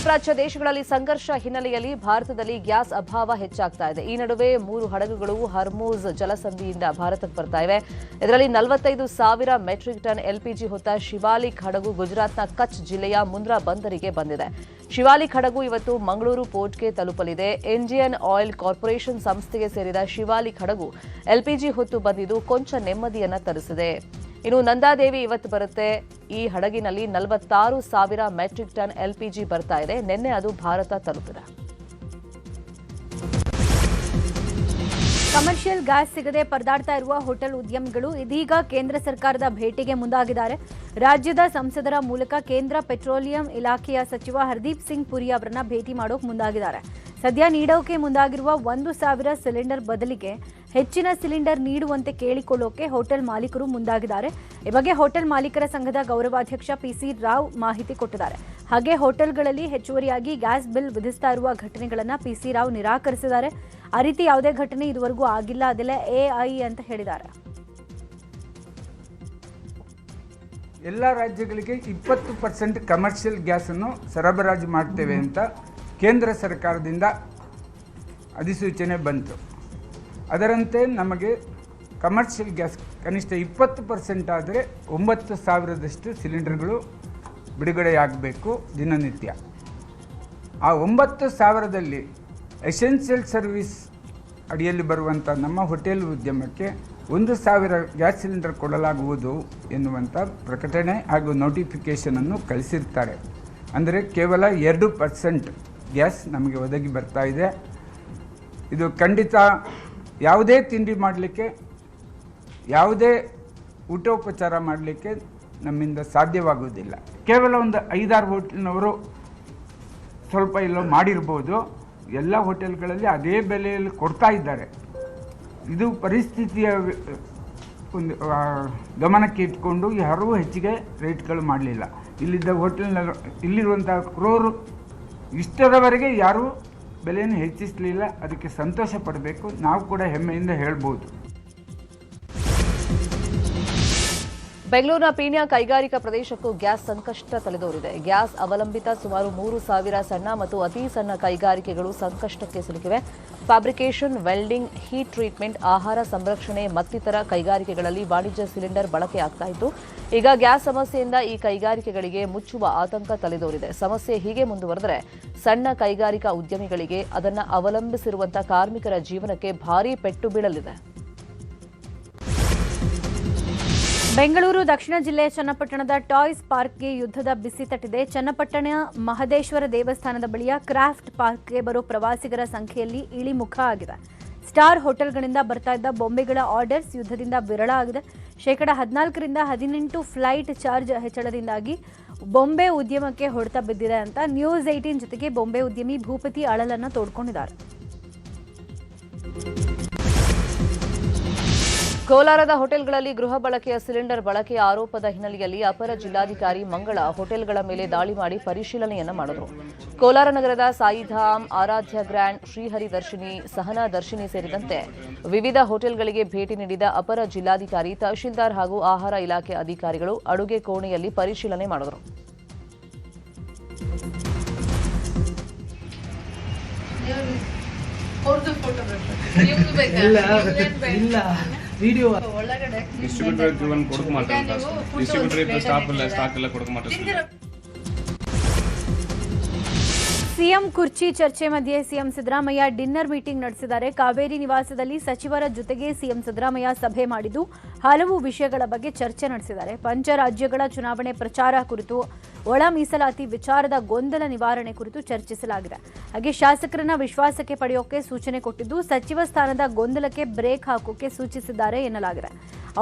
ಮಧ್ಯಪ್ರಾಚ್ಯ ದೇಶಗಳಲ್ಲಿ ಸಂಘರ್ಷ ಹಿನ್ನೆಲೆಯಲ್ಲಿ ಭಾರತದಲ್ಲಿ ಗ್ಯಾಸ್ ಅಭಾವ ಹೆಚ್ಚಾಗ್ತಾ ಇದೆ. ಈ ನಡುವೆ 3 ಹಡಗುಗಳು ಹರ್ಮುಜ್ ಜಲಸಂಧಿಯಿಂದ ಭಾರತಕ್ಕೆ ಬರ್ತಾ ಇವೆ. ಇದರಲ್ಲಿ 45,000 ಮೆಟ್ರಿಕ್ ಟನ್ ಎಲ್ಪಿಜಿ ಹೊತ್ತ ಶಿವಾಲಿಕ್ ಹಡಗು ಗುಜರಾತ್ನ ಕಚ್ ಜಿಲ್ಲೆಯ ಮುಂದ್ರಾ ಬಂದರಿಗೆ ಬಂದಿದೆ. ಶಿವಾಲಿಕ್ ಹಡಗು ಇವತ್ತು ಮಂಗಳೂರು ಪೋರ್ಟ್ಗೆ ತಲುಪಲಿದೆ. ಇಂಡಿಯನ್ ಆಯಿಲ್ ಕಾರ್ಪೊರೇಷನ್ ಸಂಸ್ಥೆಗೆ ಸೇರಿದ ಶಿವಾಲಿಕ್ ಹಡಗು ಎಲ್ಪಿಜಿ ಹೊತ್ತು ಬಂದಿದ್ದು ಕೊಂಚ ನೆಮ್ಮದಿಯನ್ನ ತರಿಸಿದೆ. ಇನ್ನು ನಂದಾದೇವಿ ಇವತ್ತು ಬರುತ್ತೆ. ಈ ಹಡಗಿನಲ್ಲಿ 46,000 ಮೆಟ್ರಿಕ್ ಟನ್ ಎಲ್ಪಿಜಿ ಬರ್ತಾ ಇದೆ. ನಿನ್ನೆ ಅದು ಭಾರತ ತಲುಪಿದೆ. ಕಮರ್ಷಿಯಲ್ ಗ್ಯಾಸ್ ಸಿಗದೆ ಪರದಾಡ್ತಾ ಇರುವ ಹೋಟೆಲ್ ಉದ್ಯಮಿಗಳು ಇದೀಗ ಕೇಂದ್ರ ಸರ್ಕಾರದ ಭೇಟಿಗೆ ಮುಂದಾಗಿದ್ದಾರೆ. ರಾಜ್ಯದ ಸಂಸದರ ಮೂಲಕ ಕೇಂದ್ರ ಪೆಟ್ರೋಲಿಯಂ ಇಲಾಖೆಯ ಸಚಿವ ಹರ್ದೀಪ್ ಸಿಂಗ್ ಪುರಿ ಅವರನ್ನ ಭೇಟಿ ಮಾಡೋಕೆ ಮುಂದಾಗಿದ್ದಾರೆ. ಸದ್ಯ ನೀಡೋಕೆ ಮುಂದಾಗಿರುವ 1,000 ಸಿಲಿಂಡರ್ ಬದಲಿಗೆ ಹೆಚ್ಚಿನ ಸಿಲಿಂಡರ್ ನೀಡುವಂತೆ ಕೇಳಿಕೊಳ್ಳೋಕೆ ಹೋಟೆಲ್ ಮಾಲೀಕರು ಮುಂದಾಗಿದ್ದಾರೆ. ಈ ಬಗ್ಗೆ ಹೋಟೆಲ್ ಮಾಲೀಕರ ಸಂಘದ ಗೌರವಾಧ್ಯಕ್ಷ ಪಿಸಿ ರಾವ್ ಮಾಹಿತಿ ಕೊಟ್ಟಿದ್ದಾರೆ. ಹಾಗೆ ಹೋಟೆಲ್ಗಳಲ್ಲಿ ಹೆಚ್ಚುವರಿಯಾಗಿ ಗ್ಯಾಸ್ ಬಿಲ್ ವಿಧಿಸ್ತಾ ಇರುವ ಘಟನೆಗಳನ್ನು ಪಿಸಿ ರಾವ್ ನಿರಾಕರಿಸಿದ್ದಾರೆ. ಆ ರೀತಿ ಯಾವುದೇ ಘಟನೆ ಇದುವರೆಗೂ ಆಗಿಲ್ಲ, ಅದೆಲ್ಲ ಎಐ ಅಂತ ಹೇಳಿದ್ದಾರೆ. ಎಲ್ಲ ರಾಜ್ಯಗಳಿಗೆ 20% ಕಮರ್ಷಿಯಲ್ ಗ್ಯಾಸನ್ನು ಸರಬರಾಜು ಮಾಡ್ತೇವೆ ಅಂತ ಕೇಂದ್ರ ಸರ್ಕಾರದಿಂದ ಅಧಿಸೂಚನೆ ಬಂತು. ಅದರಂತೆ ನಮಗೆ ಕಮರ್ಷಿಯಲ್ ಗ್ಯಾಸ್ ಕನಿಷ್ಠ 20% ಆದರೆ 9,000ದಷ್ಟು ಸಿಲಿಂಡರ್ಗಳು ಬಿಡುಗಡೆಯಾಗಬೇಕು ದಿನನಿತ್ಯ. ಆ 9,000ದಲ್ಲಿ ಎಸೆನ್ಷಿಯಲ್ ಸರ್ವಿಸ್ ಅಡಿಯಲ್ಲಿ ಬರುವಂಥ ನಮ್ಮ ಹೋಟೆಲ್ ಉದ್ಯಮಕ್ಕೆ 1,000 ಗ್ಯಾಸ್ ಸಿಲಿಂಡರ್ ಕೊಡಲಾಗುವುದು ಎನ್ನುವಂಥ ಪ್ರಕಟಣೆ ಹಾಗೂ ನೋಟಿಫಿಕೇಷನನ್ನು ಕಳಿಸಿರ್ತಾರೆ. ಅಂದರೆ ಕೇವಲ 2% ಗ್ಯಾಸ್ ನಮಗೆ ಒದಗಿ ಬರ್ತಾ ಇದೆ. ಇದು ಖಂಡಿತ ಯಾವುದೇ ತಿಂಡಿ ಮಾಡಲಿಕ್ಕೆ, ಯಾವುದೇ ಊಟೋಪಚಾರ ಮಾಡಲಿಕ್ಕೆ ನಮ್ಮಿಂದ ಸಾಧ್ಯವಾಗುವುದಿಲ್ಲ. ಕೇವಲ ಒಂದು 5-6 ಹೋಟೆಲ್ನವರು ಸ್ವಲ್ಪ ಎಲ್ಲೋ ಮಾಡಿರ್ಬೋದು. ಎಲ್ಲ ಹೋಟೆಲ್ಗಳಲ್ಲಿ ಅದೇ ಬೆಲೆಯಲ್ಲಿ ಕೊಡ್ತಾ ಇದ್ದಾರೆ. ಇದು ಪರಿಸ್ಥಿತಿಯ ಒಂದು ಗಮನಕ್ಕೆ ಇಟ್ಕೊಂಡು ಯಾರೂ ಹೆಚ್ಚಿಗೆ ರೇಟ್ಗಳು ಮಾಡಲಿಲ್ಲ. ಇಲ್ಲಿರುವಂಥ ಕ್ರೋರು ಇಷ್ಟರವರೆಗೆ ಯಾರೂ ಬೆಲೆಯನ್ನು ಹೆಚ್ಚಿಸಲಿಲ್ಲ. ಅದಕ್ಕೆ ಸಂತೋಷ ಪಡಬೇಕು. ನಾವು ಕೂಡ ಹೆಮ್ಮೆಯಿಂದ ಹೇಳ್ಬೋದು. ಬೆಂಗಳೂರಿನ ಪೀಣ್ಯ ಕೈಗಾರಿಕಾ ಪ್ರದೇಶಕ್ಕೂ ಗ್ಯಾಸ್ ಸಂಕಷ್ಟ ತಲೆದೋರಿದೆ. ಗ್ಯಾಸ್ ಅವಲಂಬಿತ ಸುಮಾರು 3,000 ಸಣ್ಣ ಮತ್ತು ಅತಿ ಸಣ್ಣ ಕೈಗಾರಿಕೆಗಳು ಸಂಕಷ್ಟಕ್ಕೆ ಸಿಲುಕಿವೆ. ಫ್ಯಾಬ್ರಿಕೇಷನ್, ವೆಲ್ಡಿಂಗ್, ಹೀಟ್ ಟ್ರೀಟ್ಮೆಂಟ್, ಆಹಾರ ಸಂರಕ್ಷಣೆ ಮತ್ತಿತರ ಕೈಗಾರಿಕೆಗಳಲ್ಲಿ ವಾಣಿಜ್ಯ ಸಿಲಿಂಡರ್ ಬಳಕೆಯಾಗ್ತಾ ಇತ್ತು. ಈಗ ಗ್ಯಾಸ್ ಸಮಸ್ಯೆಯಿಂದ ಈ ಕೈಗಾರಿಕೆಗಳಿಗೆ ಮುಚ್ಚುವ ಆತಂಕ ತಲೆದೋರಿದೆ. ಸಮಸ್ಯೆ ಹೀಗೆ ಮುಂದುವರೆದರೆ ಸಣ್ಣ ಕೈಗಾರಿಕಾ ಉದ್ಯಮಿಗಳಿಗೆ, ಅದನ್ನು ಅವಲಂಬಿಸಿರುವಂತಹ ಕಾರ್ಮಿಕರ ಜೀವನಕ್ಕೆ ಭಾರೀ ಪೆಟ್ಟು ಬೀಳಲಿದೆ. ಬೆಂಗಳೂರು ದಕ್ಷಿಣ ಜಿಲ್ಲೆಯ ಚನ್ನಪಟ್ಟಣದ ಟಾಯ್ಸ್ ಪಾರ್ಕ್ಗೆ ಯುದ್ಧದ ಬಿಸಿ ತಟ್ಟಿದೆ. ಚನ್ನಪಟ್ಟಣ ಮಹದೇಶ್ವರ ದೇವಸ್ಥಾನದ ಬಳಿಯ ಕ್ರಾಫ್ಟ್ ಪಾರ್ಕ್ಗೆ ಬರೋ ಪ್ರವಾಸಿಗರ ಸಂಖ್ಯೆಯಲ್ಲಿ ಇಳಿಮುಖ ಆಗಿದೆ. ಸ್ಟಾರ್ ಹೋಟೆಲ್ಗಳಿಂದ ಬರ್ತಾ ಇದ್ದ ಬೊಂಬೆಗಳ ಆರ್ಡರ್ಸ್ ಯುದ್ಧದಿಂದ ವಿರಳ ಆಗಿದೆ. 14% 18 ಫ್ಲೈಟ್ ಚಾರ್ಜ್ ಹೆಚ್ಚಳದಿಂದಾಗಿ ಬೊಂಬೆ ಉದ್ಯಮಕ್ಕೆ ಹೊಡೆತ ಬಿದ್ದಿದೆ ಅಂತ ನ್ಯೂಸ್ 18 ಜೊತೆಗೆ ಬೊಂಬೆ ಉದ್ಯಮಿ ಭೂಪತಿ ಅಳಲನ್ನು ತೋಡ್ಕೊಂಡಿದ್ದಾರೆ. ಕೋಲಾರದ ಹೋಟೆಲ್ಗಳಲ್ಲಿ ಗೃಹ ಬಳಕೆಯ ಸಿಲಿಂಡರ್ ಬಳಕೆಯ ಆರೋಪದ ಹಿನ್ನೆಲೆಯಲ್ಲಿ ಅಪರ ಜಿಲ್ಲಾಧಿಕಾರಿ ಮಂಗಳ ಹೋಟೆಲ್ಗಳ ಮೇಲೆ ದಾಳಿ ಮಾಡಿ ಪರಿಶೀಲನೆಯನ್ನ ಮಾಡಿದರು. ಕೋಲಾರ ನಗರದ ಸಾಯಿಧಾಮ್, ಆರಾಧ್ಯ ಗ್ರ್ಯಾಂಡ್, ಶ್ರೀಹರಿ ದರ್ಶಿನಿ, ಸಹನಾ ದರ್ಶಿನಿ ಸೇರಿದಂತೆ ವಿವಿಧ ಹೋಟೆಲ್ಗಳಿಗೆ ಭೇಟಿ ನೀಡಿದ ಅಪರ ಜಿಲ್ಲಾಧಿಕಾರಿ, ತಹಶೀಲ್ದಾರ್ ಹಾಗೂ ಆಹಾರ ಇಲಾಖೆ ಅಧಿಕಾರಿಗಳು ಅಡುಗೆ ಕೋಣೆಯಲ್ಲಿ ಪರಿಶೀಲನೆ ಮಾಡಿದರು. ವಿಡಿಯೋ ಡಿಸ್ಟ್ರಿಬ್ಯೂಟರ್ ಕೊಡಕ ಮಾತಾಡ್ತಾರೆ. ಡಿಸ್ಟ್ರಿಬ್ಯೂಟರ್ ಸ್ಟಾಕ್ ಎಲ್ಲ ಕೊಡಕ ಮಾತಾಡ್ತಾರೆ. ಸಿಎಂ ಕುರ್ಚಿ ಚರ್ಚೆ ಮಧ್ಯೆ ಸಿಎಂ ಸಿದ್ದರಾಮಯ್ಯ ಡಿನ್ನರ್ ಮೀಟಿಂಗ್ ನಡೆಸಿದ್ದಾರೆ. ಕಾವೇರಿ ನಿವಾಸದಲ್ಲಿ ಸಚಿವರ ಜೊತೆಗೆ ಸಿಎಂ ಸಿದ್ದರಾಮಯ್ಯ ಸಭೆ ಮಾಡಿದ್ದು ಹಲವು ವಿಷಯಗಳ ಬಗ್ಗೆ ಚರ್ಚೆ ನಡೆಸಿದ್ದಾರೆ. ಪಂಚರಾಜ್ಯಗಳ ಚುನಾವಣೆ ಪ್ರಚಾರ ಕುರಿತು, ಒಳ ಮೀಸಲಾತಿ ವಿಚಾರದ ಗೊಂದಲ ನಿವಾರಣೆ ಕುರಿತು ಚರ್ಚಿಸಲಾಗಿದೆ. ಹಾಗೆ ಶಾಸಕರನ್ನ ವಿಶ್ವಾಸಕ್ಕೆ ಪಡೆಯೋಕೆ ಸೂಚನೆ ಕೊಟ್ಟಿದ್ದು, ಸಚಿವ ಸ್ಥಾನದ ಗೊಂದಲಕ್ಕೆ ಬ್ರೇಕ್ ಹಾಕೋಕೆ ಸೂಚಿಸಿದ್ದಾರೆ ಎನ್ನಲಾಗಿದೆ.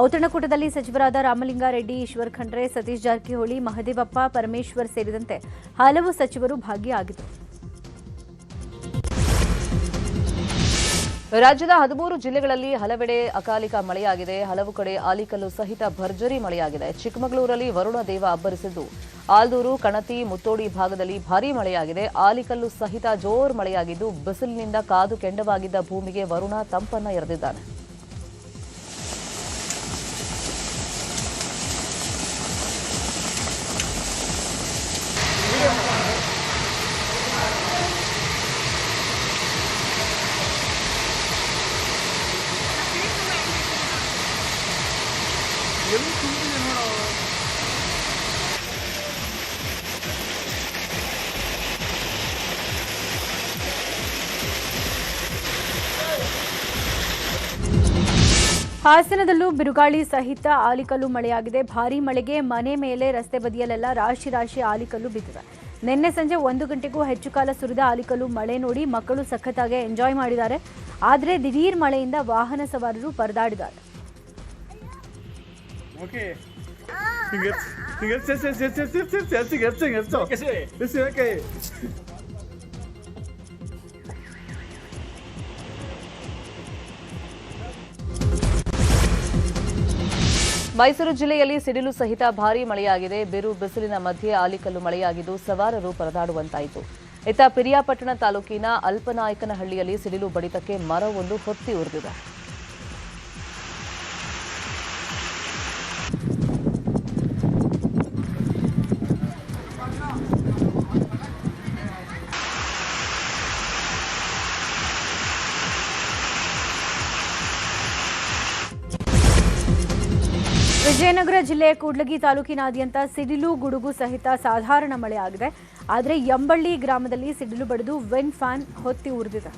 ಔತಣಕೂಟದಲ್ಲಿ ಸಚಿವರಾದ ರಾಮಲಿಂಗಾರೆಡ್ಡಿ, ಈಶ್ವರ್ ಖಂಡ್ರೆ, ಸತೀಶ್ ಜಾರಕಿಹೊಳಿ, ಮಹದೇವಪ್ಪ, ಪರಮೇಶ್ವರ್ ಸೇರಿದಂತೆ ಹಲವು ಸಚಿವರು ಭಾಗಿಯಾಗಿದ್ದರು. ರಾಜ್ಯದ 13 ಜಿಲ್ಲೆಗಳಲ್ಲಿ ಹಲವೆಡೆ ಅಕಾಲಿಕ ಮಳೆಯಾಗಿದೆ. ಹಲವು ಕಡೆ ಆಲಿಕಲ್ಲು ಸಹಿತ ಭರ್ಜರಿ ಮಳೆಯಾಗಿದೆ. ಚಿಕ್ಕಮಗಳೂರಲ್ಲಿ ವರುಣ ದೇವ ಅಬ್ಬರಿಸಿದ್ದು, ಆಲ್ದೂರು, ಕಣತಿ, ಮುತ್ತೋಡಿ ಭಾಗದಲ್ಲಿ ಭಾರೀ ಮಳೆಯಾಗಿದೆ. ಆಲಿಕಲ್ಲು ಸಹಿತ ಜೋರ್ ಮಳೆಯಾಗಿದ್ದು, ಬಿಸಿಲಿನಿಂದ ಕಾದು ಕೆಂಡವಾಗಿದ್ದ ಭೂಮಿಗೆ ವರುಣ ತಂಪನ್ನ ಎರೆದಿದ್ದಾನೆ. ಹಾಸನದಲ್ಲೂ ಬಿರುಗಾಳಿ ಸಹಿತ ಆಲಿಕಲ್ಲು ಮಳೆಯಾಗಿದೆ. ಭಾರೀ ಮಳೆಗೆ ಮನೆ ಮೇಲೆ ರಸ್ತೆ ಬದಿಯಲ್ಲೆಲ್ಲ ರಾಶಿ ರಾಶಿ ಆಲಿಕಲ್ಲು ಬಿದ್ದಿವೆ. ನಿನ್ನೆ ಸಂಜೆ 1 ಗಂಟೆಗೂ ಹೆಚ್ಚು ಕಾಲ ಸುರಿದ ಆಲಿಕಲ್ಲು ಮಳೆ ನೋಡಿ ಮಕ್ಕಳು ಸಖತ್ತಾಗಿ ಎಂಜಾಯ್ ಮಾಡಿದ್ದಾರೆ. ಆದರೆ ದಿಢೀರ್ ಮಳೆಯಿಂದ ವಾಹನ ಸವಾರರು ಪರದಾಡಿದ್ದಾರೆ. ಮೈಸೂರು ಜಿಲ್ಲೆಯಲ್ಲಿ ಸಿಡಿಲು ಸಹಿತ ಭಾರೀ ಮಳೆಯಾಗಿದೆ. ಬಿರು ಬಿಸಿಲಿನ ಮಧ್ಯೆ ಆಲಿಕಲ್ಲು ಮಳೆಯಾಗಿದ್ದು ಸವಾರರು ಪರದಾಡುವಂತಾಯಿತು. ಇತ್ತ ಪಿರಿಯಾಪಟ್ಟಣ ತಾಲೂಕಿನ ಅಲ್ಪನಾಯಕನಹಳ್ಳಿಯಲ್ಲಿ ಸಿಡಿಲು ಬಡಿತಕ್ಕೆ ಮರವೊಂದು ಹೊತ್ತಿ ಉರಿದಿದೆ. ವಿಜಯನಗರ ಜಿಲ್ಲೆಯ ಕೂಡ್ಲಗಿ ತಾಲೂಕಿನಾದ್ಯಂತ ಸಿಡಿಲು ಗುಡುಗು ಸಹಿತ ಸಾಧಾರಣ ಮಳೆಯಾಗಿದೆ. ಆದರೆ ಯಂಬಳ್ಳಿ ಗ್ರಾಮದಲ್ಲಿ ಸಿಡಿಲು ಬಡಿದು ವಿಂಡ್ ಫ್ಯಾನ್ ಹೊತ್ತಿ ಉರಿದಿದೆ.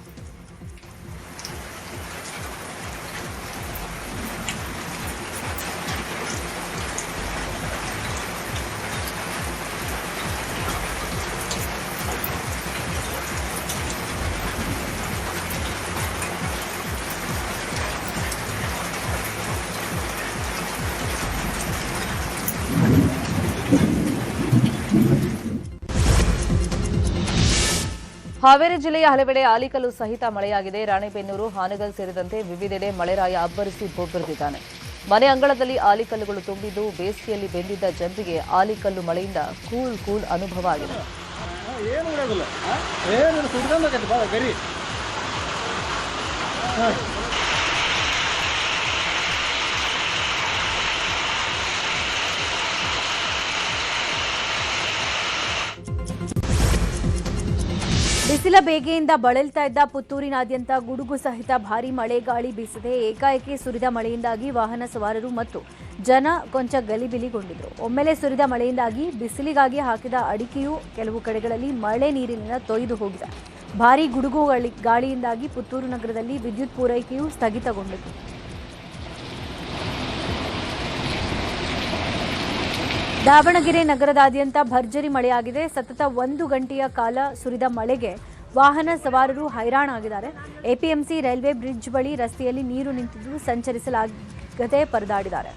ಹಾವೇರಿ ಜಿಲ್ಲೆಯ ಹಲವೆಡೆ ಆಲಿಕಲ್ಲು ಸಹಿತ ಮಳೆಯಾಗಿದೆ. ರಾಣೆಬೆನ್ನೂರು, ಹಾನಗಲ್ ಸೇರಿದಂತೆ ವಿವಿಧೆಡೆ ಮಳೆರಾಯ ಅಬ್ಬರಿಸಿ ಬೊಬ್ಬರಿದಿದ್ದಾನೆ. ಮನೆ ಅಂಗಳದಲ್ಲಿ ಆಲಿಕಲ್ಲುಗಳು ತುಂಬಿದ್ದು ಬೇಸಿಗೆಯಲ್ಲಿ ಬೆಂದಿದ್ದ ಜನರಿಗೆ ಆಲಿಕಲ್ಲು ಮಳೆಯಿಂದ ಕೂಲ್ ಅನುಭವ ಆಗಿದೆ. ಬಿಸಿಲ ಬೇಗೆಯಿಂದ ಬಳಲ್ತಾ ಇದ್ದ ಪುತ್ತೂರಿನಾದ್ಯಂತ ಗುಡುಗು ಸಹಿತ ಭಾರೀ ಮಳೆ ಗಾಳಿ ಬೀಸಿದೆ. ಏಕಾಏಕಿ ಸುರಿದ ಮಳೆಯಿಂದಾಗಿ ವಾಹನ ಸವಾರರು ಮತ್ತು ಜನ ಕೊಂಚ ಗಲಿಬಿಲಿಗೊಂಡಿದ್ರು. ಒಮ್ಮೆಲೆ ಸುರಿದ ಮಳೆಯಿಂದಾಗಿ ಬಿಸಿಲಿಗಾಗಿ ಹಾಕಿದ ಅಡಿಕೆಯೂ ಕೆಲವು ಕಡೆಗಳಲ್ಲಿ ಮಳೆ ನೀರಿನಿಂದ ತೊಯ್ದು ಹೋಗಿದೆ. ಭಾರೀ ಗುಡುಗು ಗಾಳಿಯಿಂದಾಗಿ ಪುತ್ತೂರು ನಗರದಲ್ಲಿ ವಿದ್ಯುತ್ ಪೂರೈಕೆಯೂ ಸ್ಥಗಿತಗೊಂಡಿತು. ದಾವಣಗೆರೆ ನಗರದಾದ್ಯಂತ ಭರ್ಜರಿ ಮಳೆಯಾಗಿದೆ. ಸತತ 1 ಗಂಟೆಯ ಕಾಲ ಸುರಿದ ಮಳೆಗೆ ವಾಹನ ಸವಾರರು ಹೈರಾಣಾಗಿದ್ದಾರೆ. ಎಪಿಎಂಸಿ ರೈಲ್ವೆ ಬ್ರಿಡ್ಜ್ ಬಳಿ ರಸ್ತೆಯಲ್ಲಿ ನೀರು ನಿಂತಿದ್ದು ಸಂಚರಿಸಲಾಗದೆ ಪರದಾಡಿದ್ದಾರೆ.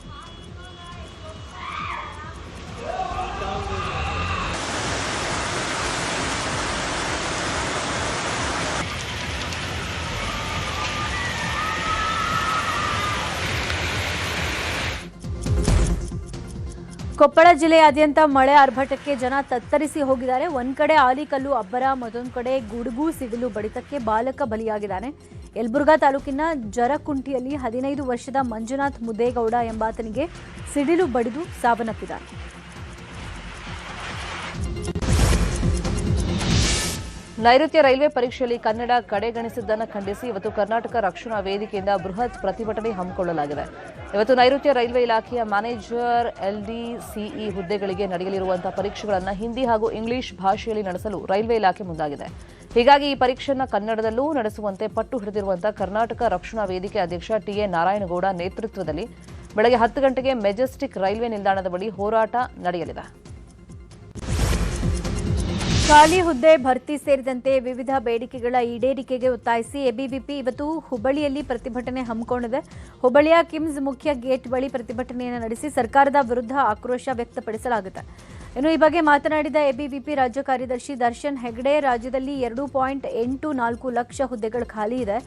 ಕೊಪ್ಪಳ ಜಿಲ್ಲೆಯಾದ್ಯಂತ ಮಳೆ ಆರ್ಭಟಕ್ಕೆ ಜನ ತತ್ತರಿಸಿ ಹೋಗಿದ್ದಾರೆ. ಒಂದ್ ಕಡೆ ಆಲಿಕಲ್ಲು ಅಬ್ಬರ, ಮತ್ತೊಂದು ಕಡೆ ಗುಡುಗು ಸಿಡಿಲು ಬಡಿತಕ್ಕೆ ಬಾಲಕ ಬಲಿಯಾಗಿದ್ದಾನೆ. ಯಲಬುರ್ಗಾ ತಾಲೂಕಿನ ಜರಕುಂಟಿಯಲ್ಲಿ 15 ವರ್ಷದ ಮಂಜುನಾಥ್ ಮುದ್ದೇಗೌಡ ಎಂಬಾತನಿಗೆ ಸಿಡಿಲು ಬಡಿದು ಸಾವನ್ನಪ್ಪಿದ್ದಾನೆ. ನೈಋತ್ಯ ರೈಲ್ವೆ ಪರೀಕ್ಷೆಯಲ್ಲಿ ಕನ್ನಡ ಕಡೆಗಣಿಸಿದ್ದನ್ನು ಖಂಡಿಸಿ ಇವತ್ತು ಕರ್ನಾಟಕ ರಕ್ಷಣಾ ವೇದಿಕೆಯಿಂದ ಬೃಹತ್ ಪ್ರತಿಭಟನೆ ಹಮ್ಮಿಕೊಳ್ಳಲಾಗಿದೆ. ಇವತ್ತು ನೈಋತ್ಯ ರೈಲ್ವೆ ಇಲಾಖೆಯ ಮ್ಯಾನೇಜರ್, LD, CE ಹುದ್ದೆಗಳಿಗೆ ನಡೆಯಲಿರುವಂತಹ ಪರೀಕ್ಷೆಗಳನ್ನು ಹಿಂದಿ ಹಾಗೂ ಇಂಗ್ಲಿಷ್ ಭಾಷೆಯಲ್ಲಿ ನಡೆಸಲು ರೈಲ್ವೆ ಇಲಾಖೆ ಮುಂದಾಗಿದೆ. ಹೀಗಾಗಿ ಈ ಪರೀಕ್ಷೆಯನ್ನು ಕನ್ನಡದಲ್ಲೂ ನಡೆಸುವಂತೆ ಪಟ್ಟು ಹಿಡಿದಿರುವಂತಹ ಕರ್ನಾಟಕ ರಕ್ಷಣಾ ವೇದಿಕೆ ಅಧ್ಯಕ್ಷ TA ನಾರಾಯಣಗೌಡ ನೇತೃತ್ವದಲ್ಲಿ ಬೆಳಗ್ಗೆ 10 ಗಂಟೆಗೆ ಮೆಜೆಸ್ಟಿಕ್ ರೈಲ್ವೆ ನಿಲ್ದಾಣದ ಬಳಿ ಹೋರಾಟ ನಡೆಯಲಿದೆ. ಖಾಲಿ ಹುದ್ದೆ ಭರ್ತಿ ಸೇರಿದಂತೆ ವಿವಿಧ ಬೇಡಿಕೆಗಳ ಈಡೇರಿಕೆಗೆ ಒತ್ತಾಯಿಸಿ ಎಬಿವಿಪಿ ಇವತ್ತು ಹುಬ್ಬಳ್ಳಿಯಲ್ಲಿ ಪ್ರತಿಭಟನೆ ಹಮ್ಮಿಕೊಂಡಿದೆ. ಹುಬ್ಬಳ್ಳಿಯ ಕಿಮ್ಸ್ ಮುಖ್ಯ ಗೇಟ್ ಬಳಿ ಪ್ರತಿಭಟನೆಯನ್ನು ನಡೆಸಿ ಸರ್ಕಾರದ ವಿರುದ್ಧ ಆಕ್ರೋಶ ವ್ಯಕ್ತಪಡಿಸಲಾಗುತ್ತೆ. ಇನ್ನು ಈ ಬಗ್ಗೆ ಮಾತನಾಡಿದ ಎಬಿವಿಪಿ ರಾಜ್ಯ ಕಾರ್ಯದರ್ಶಿ ದರ್ಶನ್ ಹೆಗ್ಡೆ, ರಾಜ್ಯದಲ್ಲಿ 2.84 ಲಕ್ಷ ಹುದ್ದೆಗಳು ಖಾಲಿ ಇದೆ.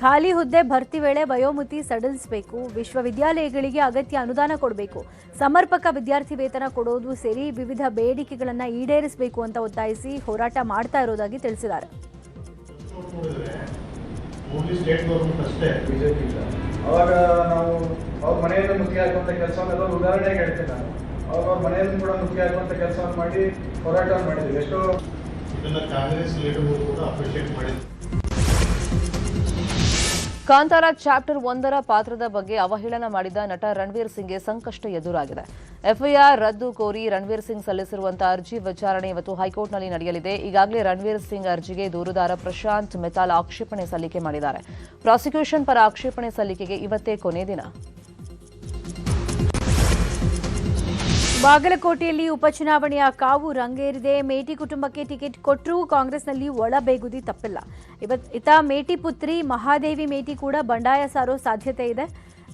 ಖಾಲಿ ಹುದ್ದೆ ಭರ್ತಿ ವೇಳೆ ವಯೋಮಿತಿ ಸಡಿಲಿಸಬೇಕು, ವಿಶ್ವವಿದ್ಯಾಲಯಗಳಿಗೆ ಅಗತ್ಯ ಅನುದಾನ ಕೊಡಬೇಕು, ಸಮರ್ಪಕ ವಿದ್ಯಾರ್ಥಿ ವೇತನ ಕೊಡೋದು ಸೇರಿ ವಿವಿಧ ಬೇಡಿಕೆಗಳನ್ನು ಈಡೇರಿಸಬೇಕು ಅಂತ ಒತ್ತಾಯಿಸಿ ಹೋರಾಟ ಮಾಡ್ತಾ ಇರೋದಾಗಿ ತಿಳಿಸಿದ್ದಾರೆ. ಅವಾಗ ನಾವು ಅವ್ರ ಮನೆಯನ್ನು ಮುತ್ತಿಗೆ ಹಾಕುವಂಥ ಕೆಲಸವನ್ನೆಲ್ಲ ಉದಾಹರಣೆಗೆ ಹೇಳ್ತೀನಿ ನಾನು. ಅವ್ರ ಮನೆಯನ್ನು ಕೂಡ ಮುತ್ತಿಗೆ ಹಾಕುವಂಥ ಕೆಲಸವನ್ನು ಮಾಡಿ ಹೋರಾಟ ಮಾಡಿದ್ವಿ. ಎಷ್ಟೋ ಇದನ್ನು ಕಾಂಗ್ರೆಸ್ ಲೀಡರ್ಗಳು ಕೂಡ ಅಪ್ರಿಷಿಯೇಟ್ ಮಾಡಿದ್ರು. ಕಾಂತಾರ ಚಾಪ್ಟರ್ 1ರ ಪಾತ್ರದ ಬಗ್ಗೆ ಅವಹೇಳನ ಮಾಡಿದ ನಟ ರಣವೀರ್ ಸಿಂಗ್ಗೆ ಸಂಕಷ್ಟ ಎದುರಾಗಿದೆ. ಎಫ್ಐಆರ್ ರದ್ದು ಕೋರಿ ರಣವೀರ್ ಸಿಂಗ್ ಸಲ್ಲಿಸಿರುವಂತಹ ಅರ್ಜಿ ವಿಚಾರಣೆ ಇವತ್ತು ಹೈಕೋರ್ಟ್ನಲ್ಲಿ ನಡೆಯಲಿದೆ. ಈಗಾಗಲೇ ರಣವೀರ್ ಸಿಂಗ್ ಅರ್ಜಿಗೆ ದೂರುದಾರ ಪ್ರಶಾಂತ್ ಮೆಹ್ತಾಲ್ ಆಕ್ಷೇಪಣೆ ಸಲ್ಲಿಕೆ ಮಾಡಿದ್ದಾರೆ. ಪ್ರಾಸಿಕ್ಯೂಷನ್ ಪರ ಆಕ್ಷೇಪಣೆ ಸಲ್ಲಿಕೆಗೆ ಇವತ್ತೇ ಕೊನೆ ದಿನ. ಬಾಗಲಕೋಟೆಯಲ್ಲಿ ಉಪಚುನಾವಣೆಯ ಕಾವು ರಂಗೇರಿದೆ. ಮೇಟಿ ಕುಟುಂಬಕ್ಕೆ ಟಿಕೆಟ್ ಕೊಟ್ಟರೂ ಕಾಂಗ್ರೆಸ್ನಲ್ಲಿ ಒಳಬೇಗುದಿ ತಪ್ಪಿಲ್ಲ. ಇತ್ತ ಮೇಟಿ ಪುತ್ರಿ ಮಹಾದೇವಿ ಮೇಟಿ ಕೂಡ ಬಂಡಾಯ ಸಾರೋ ಸಾಧ್ಯತೆ ಇದೆ.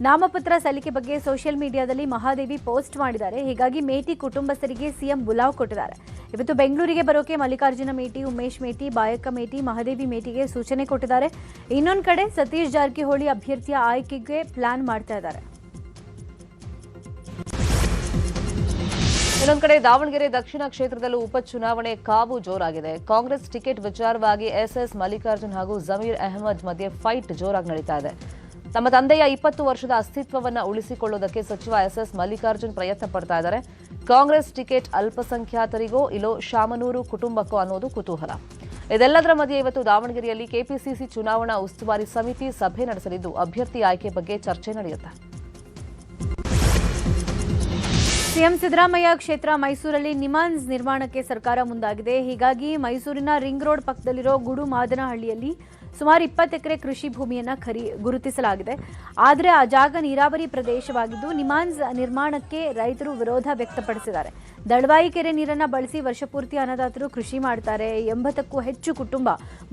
ನಾಮಪತ್ರ ಸಲ್ಲಿಕೆ ಬಗ್ಗೆ ಸೋಷಿಯಲ್ ಮೀಡಿಯಾದಲ್ಲಿ ಮಹಾದೇವಿ ಪೋಸ್ಟ್ ಮಾಡಿದ್ದಾರೆ. ಹೀಗಾಗಿ ಮೇಟಿ ಕುಟುಂಬಸ್ಥರಿಗೆ ಸಿಎಂ ಬುಲಾವ್ ಕೊಟ್ಟಿದ್ದಾರೆ. ಇವತ್ತು ಬೆಂಗಳೂರಿಗೆ ಬರೋಕೆ ಮಲ್ಲಿಕಾರ್ಜುನ ಮೇಟಿ, ಉಮೇಶ್ ಮೇಟಿ, ಬಾಯಕ್ಕ ಮೇಟಿ, ಮಹಾದೇವಿ ಮೇಟಿಗೆ ಸೂಚನೆ ಕೊಟ್ಟಿದ್ದಾರೆ. ಇನ್ನೊಂದು ಕಡೆ ಸತೀಶ್ ಜಾರಕಿಹೊಳಿ ಅಭ್ಯರ್ಥಿಯ ಆಯ್ಕೆಗೆ ಪ್ಲಾನ್ ಮಾಡ್ತಾ ಇದ್ದಾರೆ. ಇನ್ನೊಂದು ಕಡೆ ದಾವಣಗೆರೆ ದಕ್ಷಿಣ ಕ್ಷೇತ್ರದಲ್ಲೂ ಉಪಚುನಾವಣೆ ಕಾವು ಜೋರಾಗಿದೆ. ಕಾಂಗ್ರೆಸ್ ಟಿಕೆಟ್ ವಿಚಾರವಾಗಿ ಎಸ್ಎಸ್ ಮಲ್ಲಿಕಾರ್ಜುನ್ ಹಾಗೂ ಜಮೀರ್ ಅಹಮದ್ ಮಧ್ಯೆ ಫೈಟ್ ಜೋರಾಗಿ ನಡೀತಾ ಇದೆ. ತಮ್ಮ ತಂದೆಯ 20 ವರ್ಷದ ಅಸ್ತಿತ್ವವನ್ನು ಉಳಿಸಿಕೊಳ್ಳುವುದಕ್ಕೆ ಸಚಿವ ಎಸ್ಎಸ್ ಮಲ್ಲಿಕಾರ್ಜುನ್ ಪ್ರಯತ್ನ ಪಡ್ತಾ ಇದ್ದಾರೆ. ಕಾಂಗ್ರೆಸ್ ಟಿಕೆಟ್ ಅಲ್ಪಸಂಖ್ಯಾತರಿಗೋ ಇಲ್ಲೋ ಶಾಮನೂರು ಕುಟುಂಬಕ್ಕೋ ಅನ್ನೋದು ಕುತೂಹಲ. ಇದೆಲ್ಲದರ ಮಧ್ಯೆ ಇವತ್ತು ದಾವಣಗೆರೆಯಲ್ಲಿ ಕೆಪಿಸಿಸಿ ಚುನಾವಣಾ ಉಸ್ತುವಾರಿ ಸಮಿತಿ ಸಭೆ ನಡೆಸಲಿದ್ದು ಅಭ್ಯರ್ಥಿ ಆಯ್ಕೆ ಬಗ್ಗೆ ಚರ್ಚೆ ನಡೆಯುತ್ತೆ. ಸಿಎಂ ಸಿದ್ದರಾಮಯ್ಯ ಕ್ಷೇತ್ರ ಮೈಸೂರಲ್ಲಿ ನಿಮಾನ್ಸ್ ನಿರ್ಮಾಣಕ್ಕೆ ಸರ್ಕಾರ ಮುಂದಾಗಿದೆ. ಹೀಗಾಗಿ ಮೈಸೂರಿನ ರಿಂಗ್ ರೋಡ್ ಪಕ್ಕದಲ್ಲಿರೋ ಗುಡುಮಾದನಹಳ್ಳಿಯಲ್ಲಿ ಸುಮಾರು 20 ಎಕರೆ ಕೃಷಿ ಭೂಮಿಯನ್ನು ಗುರುತಿಸಲಾಗಿದೆ. ಆದರೆ ಆ ಜಾಗ ನೀರಾವರಿ ಪ್ರದೇಶವಾಗಿದ್ದು ನಿಮಾನ್ಸ್ ನಿರ್ಮಾಣಕ್ಕೆ ರೈತರು ವಿರೋಧ ವ್ಯಕ್ತಪಡಿಸಿದ್ದಾರೆ. ದಳವಾಯಿ ಕೆರೆ ನೀರನ್ನು ಬಳಸಿ ವರ್ಷಪೂರ್ತಿ ಅನ್ನದಾತರು ಕೃಷಿ ಮಾಡ್ತಾರೆ. 80ಕ್ಕೂ ಹೆಚ್ಚು ಕುಟುಂಬ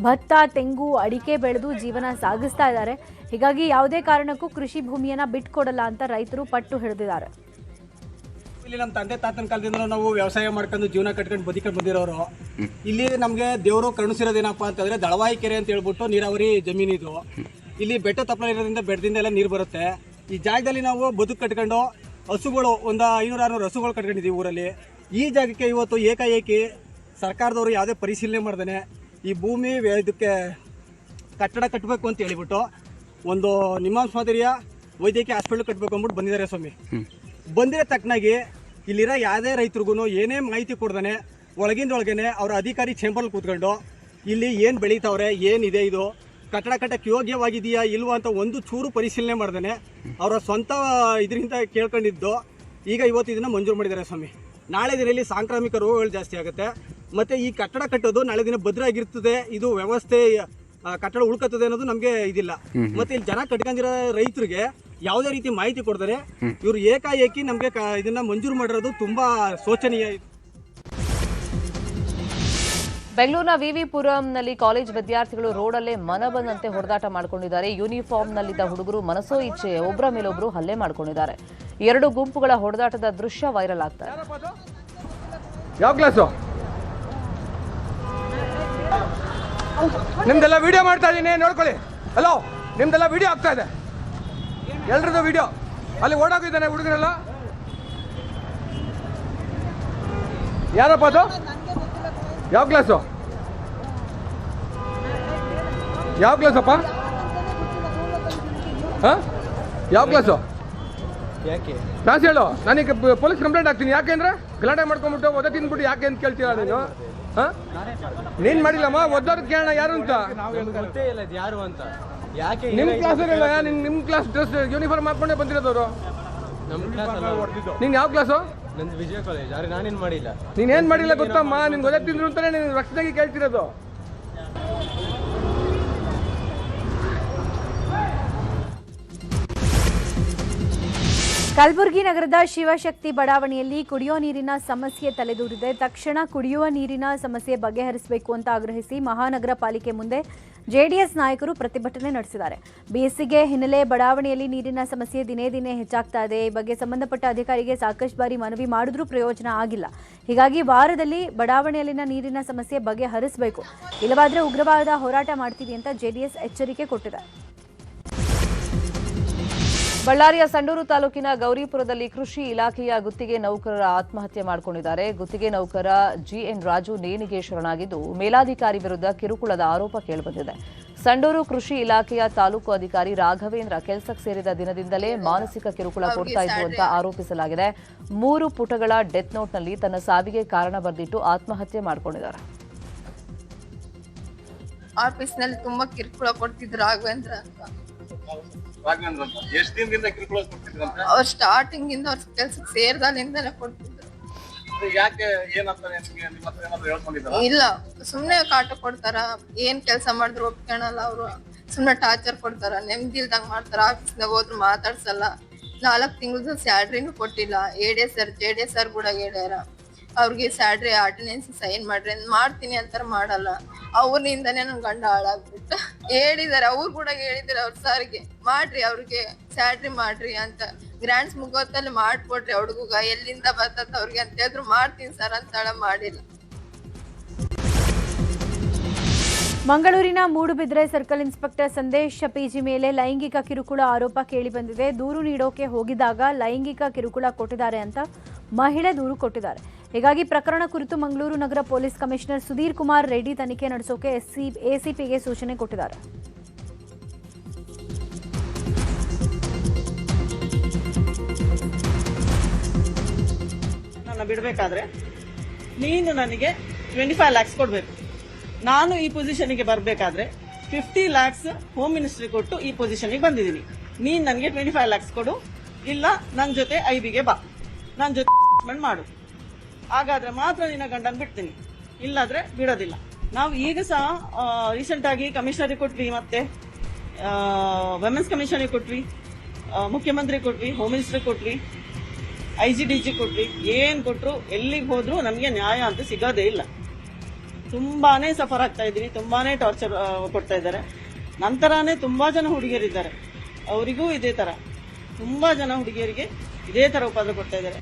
ಭತ್ತ, ತೆಂಗು, ಅಡಿಕೆ ಬೆಳೆದು ಜೀವನ ಸಾಗಿಸ್ತಾ ಇದ್ದಾರೆ. ಹೀಗಾಗಿ ಯಾವುದೇ ಕಾರಣಕ್ಕೂ ಕೃಷಿ ಭೂಮಿಯನ್ನು ಬಿಟ್ಕೊಡಲ್ಲ ಅಂತ ರೈತರು ಪಟ್ಟು ಹಿಡಿದಿದ್ದಾರೆ. ಇಲ್ಲಿ ನಮ್ಮ ತಂದೆ ತಾತನ ಕಾಲದಿಂದ ನಾವು ವ್ಯವಸಾಯ ಮಾಡ್ಕೊಂಡು ಜೀವನ ಕಟ್ಕೊಂಡು ಬದುಕೊಂಡು ಬಂದಿರೋರು. ಇಲ್ಲಿ ನಮಗೆ ದೇವರು ಕರುಣಿಸಿರೋದೇನಪ್ಪ ಅಂತಂದ್ರೆ ದಳವಾಯಿ ಕೆರೆ ಅಂತ ಹೇಳ್ಬಿಟ್ಟು ನೀರಾವರಿ ಜಮೀನಿದು. ಇಲ್ಲಿ ಬೆಟ್ಟ ತಪ್ಪಲ ಇರೋದ್ರಿಂದ ಬೆಟ್ಟದಿಂದ ಎಲ್ಲ ನೀರು ಬರುತ್ತೆ. ಈ ಜಾಗದಲ್ಲಿ ನಾವು ಬದುಕು ಕಟ್ಕೊಂಡು ಹಸುಗಳು ಒಂದು 500-600 ಹಸುಗಳು ಕಟ್ಕೊಂಡಿದ್ದೀವಿ ಊರಲ್ಲಿ. ಈ ಜಾಗಕ್ಕೆ ಇವತ್ತು ಏಕಾಏಕಿ ಸರ್ಕಾರದವರು ಯಾವುದೇ ಪರಿಶೀಲನೆ ಮಾಡ್ದೇ ಈ ಭೂಮಿ ಇದಕ್ಕೆ ಕಟ್ಟಡ ಕಟ್ಟಬೇಕು ಅಂತ ಹೇಳಿಬಿಟ್ಟು ಒಂದು ನಿಮಾನ್ಸ್ ಮಾದರಿಯ ವೈದ್ಯಕೀಯ ಹಾಸ್ಪಿಟಲ್ ಕಟ್ಟಬೇಕು ಅಂದ್ಬಿಟ್ಟು ಬಂದಿದ್ದಾರೆ ಸ್ವಾಮಿ. ಬಂದಿರೋ ತಕ್ಕನಾಗಿ ಇಲ್ಲಿರೋ ಯಾವುದೇ ರೈತರಿಗೂ ಏನೇ ಮಾಹಿತಿ ಕೊಡ್ದಾನೆ ಒಳಗಿಂದೊಳಗೇನೆ ಅವರ ಅಧಿಕಾರಿ ಚೇಂಬರ್ಲಿ ಕೂತ್ಕೊಂಡು ಇಲ್ಲಿ ಏನು ಬೆಳೀತಾವ್ರೆ, ಏನಿದೆ, ಇದು ಕಟ್ಟಡ ಕಟ್ಟಕ್ಕೆ ಯೋಗ್ಯವಾಗಿದೆಯಾ ಇಲ್ವಾ ಅಂತ ಒಂದು ಚೂರು ಪರಿಶೀಲನೆ ಮಾಡ್ದಾನೆ ಅವರ ಸ್ವಂತ ಇದರಿಂದ ಕೇಳ್ಕೊಂಡಿದ್ದು ಈಗ ಇವತ್ತು ಇದನ್ನು ಮಂಜೂರು ಮಾಡಿದ್ದಾರೆ ಸ್ವಾಮಿ. ನಾಳೆ ದಿನದಲ್ಲಿ ಸಾಂಕ್ರಾಮಿಕ ರೋಗಗಳು ಜಾಸ್ತಿ ಆಗುತ್ತೆ. ಮತ್ತು ಈ ಕಟ್ಟಡ ಕಟ್ಟೋದು ನಾಳೆ ದಿನ ಭದ್ರಾಗಿರ್ತದೆ, ಇದು ವ್ಯವಸ್ಥೆ ಕಟ್ಟಡ ಉಳ್ಕತ್ತದೆ ಅನ್ನೋದು ನಮಗೆ ಇದಿಲ್ಲ. ಮತ್ತು ಇಲ್ಲಿ ಜನ ಕಟ್ಕೊಂಡಿರೋ ರೈತರಿಗೆ ಯಾವುದೇ ರೀತಿ ಮಾಹಿತಿ ಕೊಡ್ತಾರೆ. ಇವರು ಏಕಾಏಕಿ ನಮಗೆ ಇದನ್ನ ಮಂಜೂರು ಮಾಡಿರೋದು ತುಂಬಾ ಶೋಚನೀಯ. ಬೆಂಗಳೂರಿನ ವಿವಿಪುರಂನಲ್ಲಿ ಕಾಲೇಜ್ ವಿದ್ಯಾರ್ಥಿಗಳು ರೋಡಲ್ಲೇ ಮನಬಂದಂತೆ ಹೊಡೆದಾಟ ಮಾಡಿಕೊಂಡಿದ್ದಾರೆ. ಯೂನಿಫಾರ್ಮ್ನಲ್ಲಿದ್ದ ಹುಡುಗರು ಮನಸೋ ಇಚ್ಛೆ ಒಬ್ಬರ ಮೇಲೊಬ್ಬರು ಹಲ್ಲೆ ಮಾಡಿಕೊಂಡಿದ್ದಾರೆ. 2 ಗುಂಪುಗಳ ಹೊಡೆದಾಟದ ದೃಶ್ಯ ವೈರಲ್ ಆಗ್ತಾ ಇದೆ. ಯಾವ ಕ್ಲಾಸು? ನಿಮ್ದೆಲ್ಲ ವಿಡಿಯೋ ಮಾಡ್ತಾ ಇದ್ದೀನಿ, ನೋಡ್ಕೊಳ್ಳಿ. ಹಲೋ, ನಿಮ್ದೆಲ್ಲ ವಿಡಿಯೋ ಆಗ್ತಾ ಇದೆ, ಎಲ್ರದ್ದು ವಿಡಿಯೋ. ಅಲ್ಲಿ ಓಡೋಗಿದ್ದಾನೆ ಹುಡುಗರೆಲ್ಲ. ಯಾರಪ್ಪ ಅದು? ಯಾವ ಕ್ಲಾಸು? ಯಾವ ಕ್ಲಾಸಪ್ಪ? ಹಾಂ, ಯಾವ ಕ್ಲಾಸು? ಕ್ಲಾಸ್ ಹೇಳು. ನಾನೀಗ ಪೊಲೀಸ್ ಕಂಪ್ಲೇಂಟ್ ಹಾಕ್ತೀನಿ. ಯಾಕೆಂದ್ರೆ ಗಲಾಟೆ ಮಾಡ್ಕೊಂಡ್ಬಿಟ್ಟು ಒದ ತಿಂದ್ಬಿಟ್ಟು ಯಾಕೆ ಅಂತ ಕೇಳ್ತೀರಾ ನೀನು? ಹಾಂ, ನೀನು ಮಾಡಿಲ್ಲಮ್ಮ, ಒದ್ದವ್ರಿಗೆ ಕೇಳೋಣ ಯಾರು ಅಂತ. ನಿಮ್ಮ ಕ್ಲಾಸ್ ನಿಮ್ಮ ಕ್ಲಾಸ್ ಡ್ರೆಸ್ ಯೂನಿಫಾರ್ಮ್ ಹಾಕೊಂಡೇ ಬಂದಿರೋದವರು. ನೀನು ಯಾವ ಕ್ಲಾಸು? ನಂದು ವಿಜಯ ಕಾಲೇಜ್. ಆದ್ರೆ ನಾನೇನು ಮಾಡಿಲ್ಲ. ನೀನೇನು ಮಾಡಿಲ್ಲ ಗೊತ್ತಮ್ಮ, ನಿನ್ಗೆ ಒದೆ ತಿಂದ್ರು ಅಂತಾನೆ ನೀನು ರಕ್ಷಣೆಗೆ ಕೇಳ್ತಿರೋದು. ಕಲಬುರಗಿ ನಗರದ ಶಿವಶಕ್ತಿ ಬಡಾವಣೆಯಲ್ಲಿ ಕುಡಿಯುವ ನೀರಿನ ಸಮಸ್ಯೆ ತಲೆದೂರಿದೆ. ತಕ್ಷಣ ಕುಡಿಯುವ ನೀರಿನ ಸಮಸ್ಯೆ ಬಗೆಹರಿಸಬೇಕು ಅಂತ ಆಗ್ರಹಿಸಿ ಮಹಾನಗರ ಪಾಲಿಕೆ ಮುಂದೆ ಜೆಡಿಎಸ್ ನಾಯಕರು ಪ್ರತಿಭಟನೆ ನಡೆಸಿದ್ದಾರೆ. ಬೇಸಿಗೆ ಹಿನ್ನೆಲೆ ಬಡಾವಣೆಯಲ್ಲಿ ನೀರಿನ ಸಮಸ್ಯೆ ದಿನೇ ದಿನೇ ಹೆಚ್ಚಾಗ್ತಾ ಇದೆ. ಈ ಬಗ್ಗೆ ಸಂಬಂಧಪಟ್ಟ ಅಧಿಕಾರಿಗೆ ಸಾಕಷ್ಟು ಬಾರಿ ಮನವಿ ಮಾಡಿದ್ರೂ ಪ್ರಯೋಜನ ಆಗಿಲ್ಲ. ಹೀಗಾಗಿ ವಾರದಲ್ಲಿ ಬಡಾವಣೆಯಲ್ಲಿನ ನೀರಿನ ಸಮಸ್ಯೆ ಬಗೆಹರಿಸಬೇಕು, ಇಲ್ಲವಾದರೆ ಉಗ್ರವಾದ ಹೋರಾಟ ಮಾಡ್ತೀವಿ ಅಂತ ಜೆಡಿಎಸ್ ಎಚ್ಚರಿಕೆ ಕೊಟ್ಟಿದೆ. ಬಳ್ಳಾರಿಯ ಸಂಡೂರು ತಾಲೂಕಿನ ಗೌರಿಪುರದಲ್ಲಿ ಕೃಷಿ ಇಲಾಖೆಯ ಗುತ್ತಿಗೆ ನೌಕರರ ಆತ್ಮಹತ್ಯೆ ಮಾಡಿಕೊಂಡಿದ್ದಾರೆ. ಗುತ್ತಿಗೆ ನೌಕರ ಜಿಎನ್ ರಾಜು ನೇಣಿಗೆ ಶರಣಾಗಿದ್ದು ಮೇಲಾಧಿಕಾರಿ ವಿರುದ್ಧ ಕಿರುಕುಳದ ಆರೋಪ ಕೇಳಿಬಂದಿದೆ. ಸಂಡೂರು ಕೃಷಿ ಇಲಾಖೆಯ ತಾಲೂಕು ಅಧಿಕಾರಿ ರಾಘವೇಂದ್ರ ಕೆಲಸಕ್ಕೆ ಸೇರಿದ ದಿನದಿಂದಲೇ ಮಾನಸಿಕ ಕಿರುಕುಳ ಕೊಡ್ತಾ ಇದ್ರು ಅಂತ ಆರೋಪಿಸಲಾಗಿದೆ. 3 ಪುಟಗಳ ಡೆತ್ ನೋಟ್ನಲ್ಲಿ ತನ್ನ ಸಾವಿಗೆ ಕಾರಣ ಬರೆದಿಟ್ಟು ಆತ್ಮಹತ್ಯೆ ಮಾಡಿಕೊಂಡಿದ್ದಾರೆ. ಆಫೀಸ್ನಲ್ಲಿ ತುಂಬಾ ಕಿರುಕುಳ ಕೊಡ್ತಿದ್ರು ರಾಘವೇಂದ್ರ ಅಂತ. ರಾಘವೇಂದ್ರ ಅಂತ. ಎಷ್ಟು ದಿನದಿಂದ ಕಿರುಕುಳ ಕೊಡ್ತಿದ್ರಂತೆ? ಅವ್ರು ಸ್ಟಾರ್ಟಿಂಗ್ ಇಂದ ಅವ್ರ ಕೆಲ್ಸಕ್ಕೆ ಸೇರ್ದಾಲಿಂದನೇ ಕೊಡ್ತಿದ್ರು. ಯಾಕೆ ಏನಂತಾನೆ ನಿಮ್ಗೆ ನಿಮ್ಮ ಹತ್ರ ಏನಾದ್ರು ಹೇಳ್ಕೊಂಡಿದ್ದಾರಾ? ಇಲ್ಲ, ಸುಮ್ನೆ ಕಾಟ ಕೊಡ್ತಾರ, ಏನ್ ಕೆಲಸ ಮಾಡಿದ್ರು ಒಪ್ಕೊಳಲ್ಲ ಅವ್ರು. ಸುಮ್ನೆ ಟಾರ್ಚರ್ ಕೊಡ್ತಾರ, ನೆಮ್ಮದಿ ಇಲ್ದಂಗ್ ಮಾಡ್ತಾರ. ಆಫೀಸ್ನಾಗ ಹೋದ್ರು ಮಾತಾಡ್ಸಲ್ಲ. 4 ತಿಂಗಳದ ಸ್ಯಾಲ್ರಿನೂ ಕೊಟ್ಟಿಲ್ಲ. ಜೆಡಿ ಸರ್ ಕೂಡ ಹೇಳ್ಯಾರ ಅವ್ರಿಗೆ ಸ್ಯಾಲ್ರಿ ಅಟೆಂಡೆನ್ಸ್ ಸೈನ್ ಮಾಡ್ರಿ ಅಂತ. ಮಾಡ್ತೀನಿ ಅಂತಾರ, ಮಾಡಲ್ಲ. ಅವ್ರಿಂದಾನೇ ನನ್ ಗಂಡ ಹಾಳಾಗ್ಬಿಟ್ಟು ಹೇಳಿದಾರೆ. ಅವ್ರು ಕೂಡ ಹೇಳಿದಾರೆ ಅವ್ರ ಸರ್ಗೆ, ಮಾಡ್ರಿ ಅವ್ರಿಗೆ ಸ್ಯಾಲ್ರಿ ಮಾಡ್ರಿ ಅಂತ. ಗ್ರಾಂಟ್ಸ್ ಮುಗೋತಲ್ಲಿ ಮಾಡ್ಕೊಡ್ರಿ ಹುಡುಗ, ಎಲ್ಲಿಂದ ಬರ್ತದ ಅವ್ರಿಗೆ ಅಂತ ಹೇಳಿದ್ರು. ಮಾಡ್ತೀನಿ ಸರ್ ಅಂತ ಮಾಡಿಲ್ಲ. ಮಂಗಳೂರಿನ Moodbidri circle inspector Sandesh PG ಮೇಲೆ ಲೈಂಗಿಕ ಕಿರುಕುಳ ಆರೋಪ ಕೇಳಿಬಂದಿದೆ. ದೂರು ನೀಡೋಕೆ ಹೋಗಿದಾಗ ಲೈಂಗಿಕ ಕಿರುಕುಳ ಕೊಟ್ಟಿದ್ದಾರೆ ಅಂತ ಮಹಿಳೆ ದೂರು ಕೊಟ್ಟಿದ್ದಾರೆ. ಹೀಗಾಗಿ ಪ್ರಕರಣ ಕುರಿತು ಮಂಗಳೂರು ನಗರ ಪೊಲೀಸ್ ಕಮಿಷನರ್ ಸುಧೀರ್ ಕುಮಾರ್ ರೆಡ್ಡಿ ತನಿಖೆ ನಡೆಸೋಕೆ ಎಸಿಪಿಗೆ ಸೂಚನೆ ಕೊಟ್ಟಿದ್ದಾರೆ. ನನ್ನ ಬಿಡಬೇಕಾದ್ರೆ ನೀನು ನನಗೆ 25 lakhs ಕೊಡಬೇಕು. ನಾನು ಈ ಪೊಸಿಷನ್ಗೆ ಬರಬೇಕಾದ್ರೆ 50 lakhs ಹೋಮ್ ಮಿನಿಸ್ಟ್ರಿ ಕೊಟ್ಟು ಈ ಪೊಸಿಷನ್ಗೆ ಬಂದಿದ್ದೀನಿ. ನೀನು ನನಗೆ 25 lakhs ಕೊಡು, ಇಲ್ಲ ನನ್ನ ಜೊತೆ ಐಬಿಗೆ ಬಾ, ನನ್ನ ಜೊತೆ ಮಾಡು. ಹಾಗಾದ್ರೆ ಮಾತ್ರ ನಿನ್ನ ಗಂಡನ ಬಿಡ್ತೀನಿ, ಇಲ್ಲಾದ್ರೆ ಬಿಡೋದಿಲ್ಲ. ನಾವು ಈಗ ಸಹ ರೀಸೆಂಟ್ ಆಗಿ ಕಮಿಷನರಿಗೆ ಕೊಟ್ವಿ, ಮತ್ತೆ ವುಮೆನ್ಸ್ ಕಮಿಷನರಿಗೆ ಕೊಟ್ವಿ, ಮುಖ್ಯಮಂತ್ರಿ ಕೊಟ್ವಿ, ಹೋಮ್ ಮಿನಿಸ್ಟರ್ ಕೊಟ್ವಿ, IGDG ಕೊಟ್ವಿ. ಏನ್ ಕೊಟ್ರು ಎಲ್ಲಿಗೆ ಹೋದ್ರು ನಮಗೆ ನ್ಯಾಯ ಅಂತ ಸಿಗೋದೇ ಇಲ್ಲ. ತುಂಬಾನೇ ಸಫರ್ ಆಗ್ತಾ ಇದ್ದೀವಿ, ತುಂಬಾನೇ ಟಾರ್ಚರ್ ಕೊಡ್ತಾ ಇದ್ದಾರೆ. ನಂತರನೇ ತುಂಬಾ ಜನ ಹುಡುಗಿಯರಿದ್ದಾರೆ, ಅವರಿಗೂ ಇದೇ ತರ ತುಂಬಾ ಜನ ಹುಡುಗಿಯರಿಗೆ ಇದೇ ತರ ಉಪದ್ರ ಕೊಡ್ತಾ ಇದ್ದಾರೆ.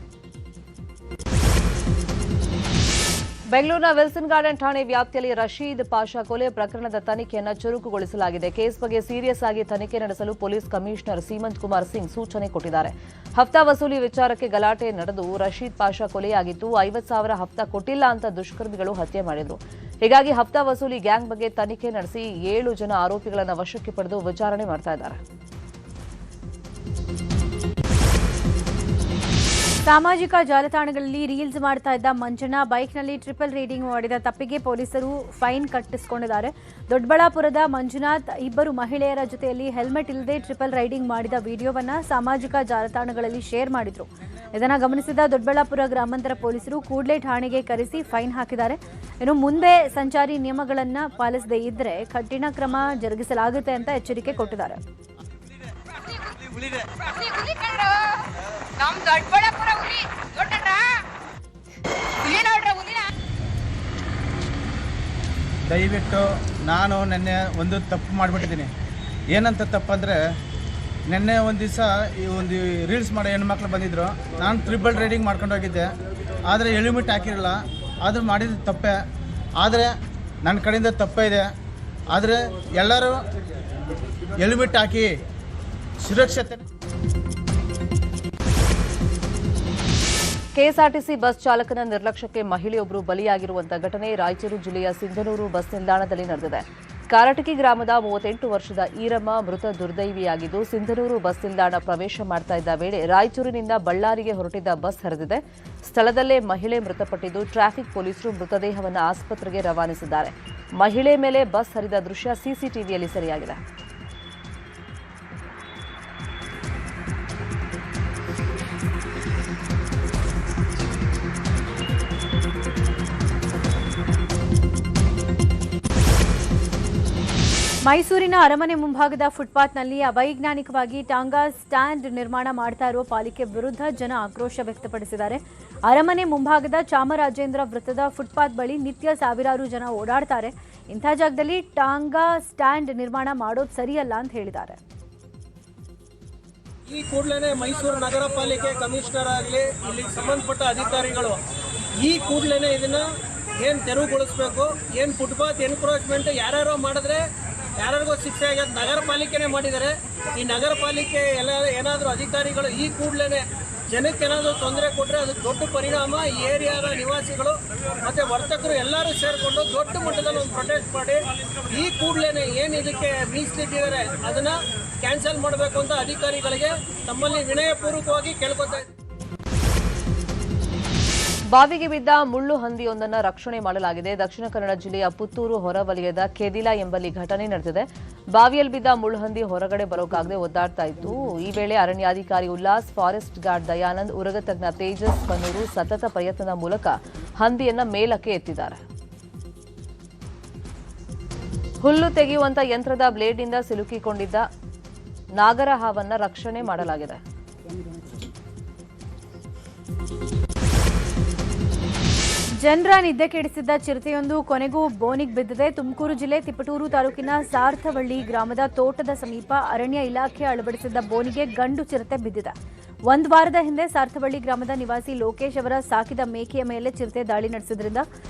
ಬೆಂಗಳೂರಿನ ವಿಲ್ಸನ್ ಗಾರ್ಡನ್ ಠಾಣೆ ವ್ಯಾಪ್ತಿಯಲ್ಲಿ ರಶೀದ್ ಪಾಷಾ ಕೊಲೆ ಪ್ರಕರಣದ ತನಿಖೆಯನ್ನು ಚುರುಕುಗೊಳಿಸಲಾಗಿದೆ. ಕೇಸ್ ಬಗ್ಗೆ ಸೀರಿಯಸ್ ಆಗಿ ತನಿಖೆ ನಡೆಸಲು ಪೊಲೀಸ್ ಕಮಿಷನರ್ ಸೀಮಂತ್ ಕುಮಾರ್ ಸಿಂಗ್ ಸೂಚನೆ ಕೊಟ್ಟಿದ್ದಾರೆ. ಹಫ್ತಾ ವಸೂಲಿ ವಿಚಾರಕ್ಕೆ ಗಲಾಟೆ ನಡೆದು ರಶೀದ್ ಪಾಷಾ ಕೊಲೆಯಾಗಿದ್ದು 50,000 ಹಫ್ತಾ ಕೊಟ್ಟಿಲ್ಲ ಅಂತ ದುಷ್ಕರ್ಮಿಗಳು ಹತ್ಯೆ ಮಾಡಿದ್ರು. ಹೀಗಾಗಿ ಹಫ್ತಾ ವಸೂಲಿ ಗ್ಯಾಂಗ್ ಬಗ್ಗೆ ತನಿಖೆ ನಡೆಸಿ 7 ಜನ ಆರೋಪಿಗಳನ್ನು ವಶಕ್ಕೆ ಪಡೆದು ವಿಚಾರಣೆ ಮಾಡ್ತಾ ಇದ್ದಾರೆ. ಸಾಮಾಜಿಕ ಜಾಲತಾಣಗಳಲ್ಲಿ ರೀಲ್ಸ್ ಮಾಡ್ತಾ ಇದ್ದ ಮಂಜಣ್ಣ ಬೈಕ್ನಲ್ಲಿ ಟ್ರಿಪಲ್ ರೈಡಿಂಗ್ ಮಾಡಿದ ತಪ್ಪಿಗೆ ಪೊಲೀಸರು ಫೈನ್ ಕಟ್ಟಿಸಿಕೊಂಡಿದ್ದಾರೆ. ದೊಡ್ಡಬಳ್ಳಾಪುರದ ಮಂಜುನಾಥ್ ಇಬ್ಬರು ಮಹಿಳೆಯರ ಜೊತೆಯಲ್ಲಿ ಹೆಲ್ಮೆಟ್ ಇಲ್ಲದೆ ಟ್ರಿಪಲ್ ರೈಡಿಂಗ್ ಮಾಡಿದ ವಿಡಿಯೋವನ್ನ ಸಾಮಾಜಿಕ ಜಾಲತಾಣಗಳಲ್ಲಿ ಶೇರ್ ಮಾಡಿದ್ರು. ಇದನ್ನು ಗಮನಿಸಿದ ದೊಡ್ಡಬಳ್ಳಾಪುರ ಗ್ರಾಮಾಂತರ ಪೊಲೀಸರು ಕೂಡಲೇ ಠಾಣೆಗೆ ಕರೆಸಿ ಫೈನ್ ಹಾಕಿದ್ದಾರೆ. ಇನ್ನು ಮುಂದೆ ಸಂಚಾರಿ ನಿಯಮಗಳನ್ನು ಪಾಲಿಸದೇ ಇದ್ರೆ ಕಠಿಣ ಕ್ರಮ ಜರುಗಿಸಲಾಗುತ್ತೆ ಅಂತ ಎಚ್ಚರಿಕೆ ಕೊಟ್ಟಿದ್ದಾರೆ. ದಯವಿಟ್ಟು ನಾನು ನೆನ್ನೆ ಒಂದು ತಪ್ಪು ಮಾಡಿಬಿಟ್ಟಿದ್ದೀನಿ. ಏನಂತ ತಪ್ಪಂದರೆ, ನೆನ್ನೆ ಒಂದು ದಿವಸ ಈ ಒಂದು ರೀಲ್ಸ್ ಮಾಡೋ ಹೆಣ್ಮಕ್ಳು ಬಂದಿದ್ದರು. ನಾನು ಟ್ರಿಬಲ್ ರೈಡಿಂಗ್ ಮಾಡ್ಕೊಂಡು ಹೋಗಿದ್ದೆ, ಆದರೆ ಹೆಲ್ಮೆಟ್ ಹಾಕಿರಲಿಲ್ಲ. ಅದು ಮಾಡಿದ ತಪ್ಪೇ, ಆದರೆ ನನ್ನ ಕಡೆಯಿಂದ ತಪ್ಪೇ ಇದೆ. ಆದರೆ ಎಲ್ಲರೂ ಹೆಲ್ಮೆಟ್ ಹಾಕಿ ಸುರಕ್ಷತೆ. ಕೆಎಸ್ಆರ್ಟಿಸಿ ಬಸ್ ಚಾಲಕನ ನಿರ್ಲಕ್ಷ್ಯಕ್ಕೆ ಮಹಿಳೆಯೊಬ್ಬರು ಬಲಿಯಾಗಿರುವಂತಹ ಘಟನೆ ರಾಯಚೂರು ಜಿಲ್ಲೆಯ ಸಿಂಧನೂರು ಬಸ್ ನಿಲ್ದಾಣದಲ್ಲಿ ನಡೆದಿದೆ. ಕಾರಟಗಿ ಗ್ರಾಮದ 38 ವರ್ಷದ ಈರಮ್ಮ ಮೃತ ದುರ್ದೈವಿಯಾಗಿದ್ದು, ಸಿಂಧನೂರು ಬಸ್ ನಿಲ್ದಾಣ ಪ್ರವೇಶ ಮಾಡ್ತಾ ಇದ್ದ ವೇಳೆ ರಾಯಚೂರಿನಿಂದ ಬಳ್ಳಾರಿಗೆ ಹೊರಟಿದ್ದ ಬಸ್ ಹರಿದಿದೆ. ಸ್ಥಳದಲ್ಲೇ ಮಹಿಳೆ ಮೃತಪಟ್ಟಿದ್ದು, ಟ್ರಾಫಿಕ್ ಪೊಲೀಸರು ಮೃತದೇಹವನ್ನು ಆಸ್ಪತ್ರೆಗೆ ರವಾನಿಸಿದ್ದಾರೆ. ಮಹಿಳೆ ಮೇಲೆ ಬಸ್ ಹರಿದ ದೃಶ್ಯ ಸಿಸಿಟಿವಿಯಲ್ಲಿ ಸೆರೆಯಾಗಿದೆ. ಮೈಸೂರಿನ ಅರಮನೆ ಮುಂಭಾಗದ ಫುಟ್ಪಾತ್ನಲ್ಲಿ ಅವೈಜ್ಞಾನಿಕವಾಗಿ ಟಾಂಗಾ ಸ್ಟ್ಯಾಂಡ್ ನಿರ್ಮಾಣ ಮಾಡ್ತಾ ಇರುವ ಪಾಲಿಕೆ ವಿರುದ್ಧ ಜನ ಆಕ್ರೋಶ ವ್ಯಕ್ತಪಡಿಸಿದ್ದಾರೆ. ಅರಮನೆ ಮುಂಭಾಗದ ಚಾಮರಾಜೇಂದ್ರ ವೃತ್ತದ ಫುಟ್ಪಾತ್ ಬಳಿ ನಿತ್ಯ ಸಾವಿರಾರು ಜನ ಓಡಾಡ್ತಾರೆ. ಇಂಥ ಜಾಗದಲ್ಲಿ ಟಾಂಗಾ ಸ್ಟ್ಯಾಂಡ್ ನಿರ್ಮಾಣ ಮಾಡೋದು ಸರಿಯಲ್ಲ ಅಂತ ಹೇಳಿದ್ದಾರೆ. ಈ ಕೂಡಲೇ ಮೈಸೂರು ನಗರ ಪಾಲಿಕೆ ಕಮಿಷನರ್ ಆಗಲಿ, ಇಲ್ಲಿ ಸಂಬಂಧಪಟ್ಟ ಅಧಿಕಾರಿಗಳು ಈ ಕೂಡಲೇ ಇದನ್ನ ಏನು ತೆರವುಗೊಳಿಸ್ಬೇಕು. ಏನು ಫುಟ್ಪಾತ್ ಎನ್ಕ್ರೋಚ್ಮೆಂಟ್ ಯಾರ್ಯಾರೋ ಮಾಡಿದ್ರೆ ಯಾರಿಗೂ ಶಿಕ್ಷೆ ಆಗೋದು ನಗರ ಪಾಲಿಕೆನೇ ಮಾಡಿದ್ದಾರೆ. ಈ ನಗರ ಪಾಲಿಕೆ ಎಲ್ಲ ಏನಾದರೂ ಅಧಿಕಾರಿಗಳು ಈ ಕೂಡಲೇ ಜನಕ್ಕೆ ಏನಾದರೂ ತೊಂದರೆ ಕೊಟ್ಟರೆ ಅದಕ್ಕೆ ದೊಡ್ಡ ಪರಿಣಾಮ ಈ ಏರಿಯಾದ ನಿವಾಸಿಗಳು ಮತ್ತು ವರ್ತಕರು ಎಲ್ಲರೂ ಸೇರಿಕೊಂಡು ದೊಡ್ಡ ಮಟ್ಟದಲ್ಲಿ ಒಂದು ಪ್ರೊಟೆಸ್ಟ್ ಮಾಡಿ ಈ ಕೂಡಲೇ ಏನು ಇದಕ್ಕೆ ಮೀಸಲಿಟ್ಟಿದ್ದಾರೆ ಅದನ್ನು ಕ್ಯಾನ್ಸಲ್ ಮಾಡಬೇಕು ಅಂತ ಅಧಿಕಾರಿಗಳಿಗೆ ತಮ್ಮಲ್ಲಿ ವಿನಯಪೂರ್ವಕವಾಗಿ ಕೇಳ್ಕೊತಾ ಇದ್ದಾರೆ. ಬಾವಿಗೆ ಬಿದ್ದ ಮುಳ್ಳು ಹಂದಿಯೊಂದನ್ನು ರಕ್ಷಣೆ ಮಾಡಲಾಗಿದೆ. ದಕ್ಷಿಣ ಕನ್ನಡ ಜಿಲ್ಲೆಯ ಪುತ್ತೂರು ಹೊರವಲಯದ ಕೆದಿಲ ಎಂಬಲ್ಲಿ ಘಟನೆ ನಡೆದಿದೆ. ಬಾವಿಯಲ್ಲಿ ಬಿದ್ದ ಮುಳ್ಳು ಹಂದಿ ಹೊರಗಡೆ ಬರೋಕಾಗದೆ ಒದ್ದಾಡ್ತಾ ಇತ್ತು. ಈ ವೇಳೆ ಅರಣ್ಯಾಧಿಕಾರಿ ಉಲ್ಲಾಸ್, ಫಾರೆಸ್ಟ್ ಗಾರ್ಡ್ ದಯಾನಂದ್, ಉರಗತಜ್ಞ ತೇಜಸ್ ಪನ್ನೂರು ಸತತ ಪ್ರಯತ್ನದ ಮೂಲಕ ಹಂದಿಯನ್ನ ಮೇಲಕ್ಕೆ ಎತ್ತಿದ್ದಾರೆ. ಹುಲ್ಲು ತೆಗೆಯುವಂತ ಯಂತ್ರದ ಬ್ಲೇಡ್ನಿಂದ ಸಿಲುಕಿಕೊಂಡಿದ್ದ ನಾಗರಹಾವನ್ನ ರಕ್ಷಣೆ ಮಾಡಲಾಗಿದೆ. ಜನರ ನಿದ್ದೆ ಕೆಡಿಸಿದ್ದ ಚಿರತೆಯೊಂದು ಕೊನೆಗೂ ಬೋನಿಗೆ ಬಿದ್ದಿದೆ. ತುಮಕೂರು ಜಿಲ್ಲೆ ತಿಪಟೂರು ತಾಲೂಕಿನ ಸಾರ್ಥವಳ್ಳಿ ಗ್ರಾಮದ ತೋಟದ ಸಮೀಪ ಅರಣ್ಯ ಇಲಾಖೆ ಅಳವಡಿಸಿದ್ದ ಬೋನಿಗೆ ಗಂಡು ಚಿರತೆ ಬಿದ್ದಿದೆ. ಒಂದು ವಾರದ ಹಿಂದೆ ಸಾರ್ಥವಳ್ಳಿ ಗ್ರಾಮದ ನಿವಾಸಿ ಲೋಕೇಶ್ ಅವರ ಸಾಕಿದ ಮೇಕೆಯ ಮೇಲೆ ಚಿರತೆ ದಾಳಿ ನಡೆಸಿದ್ರಿಂದ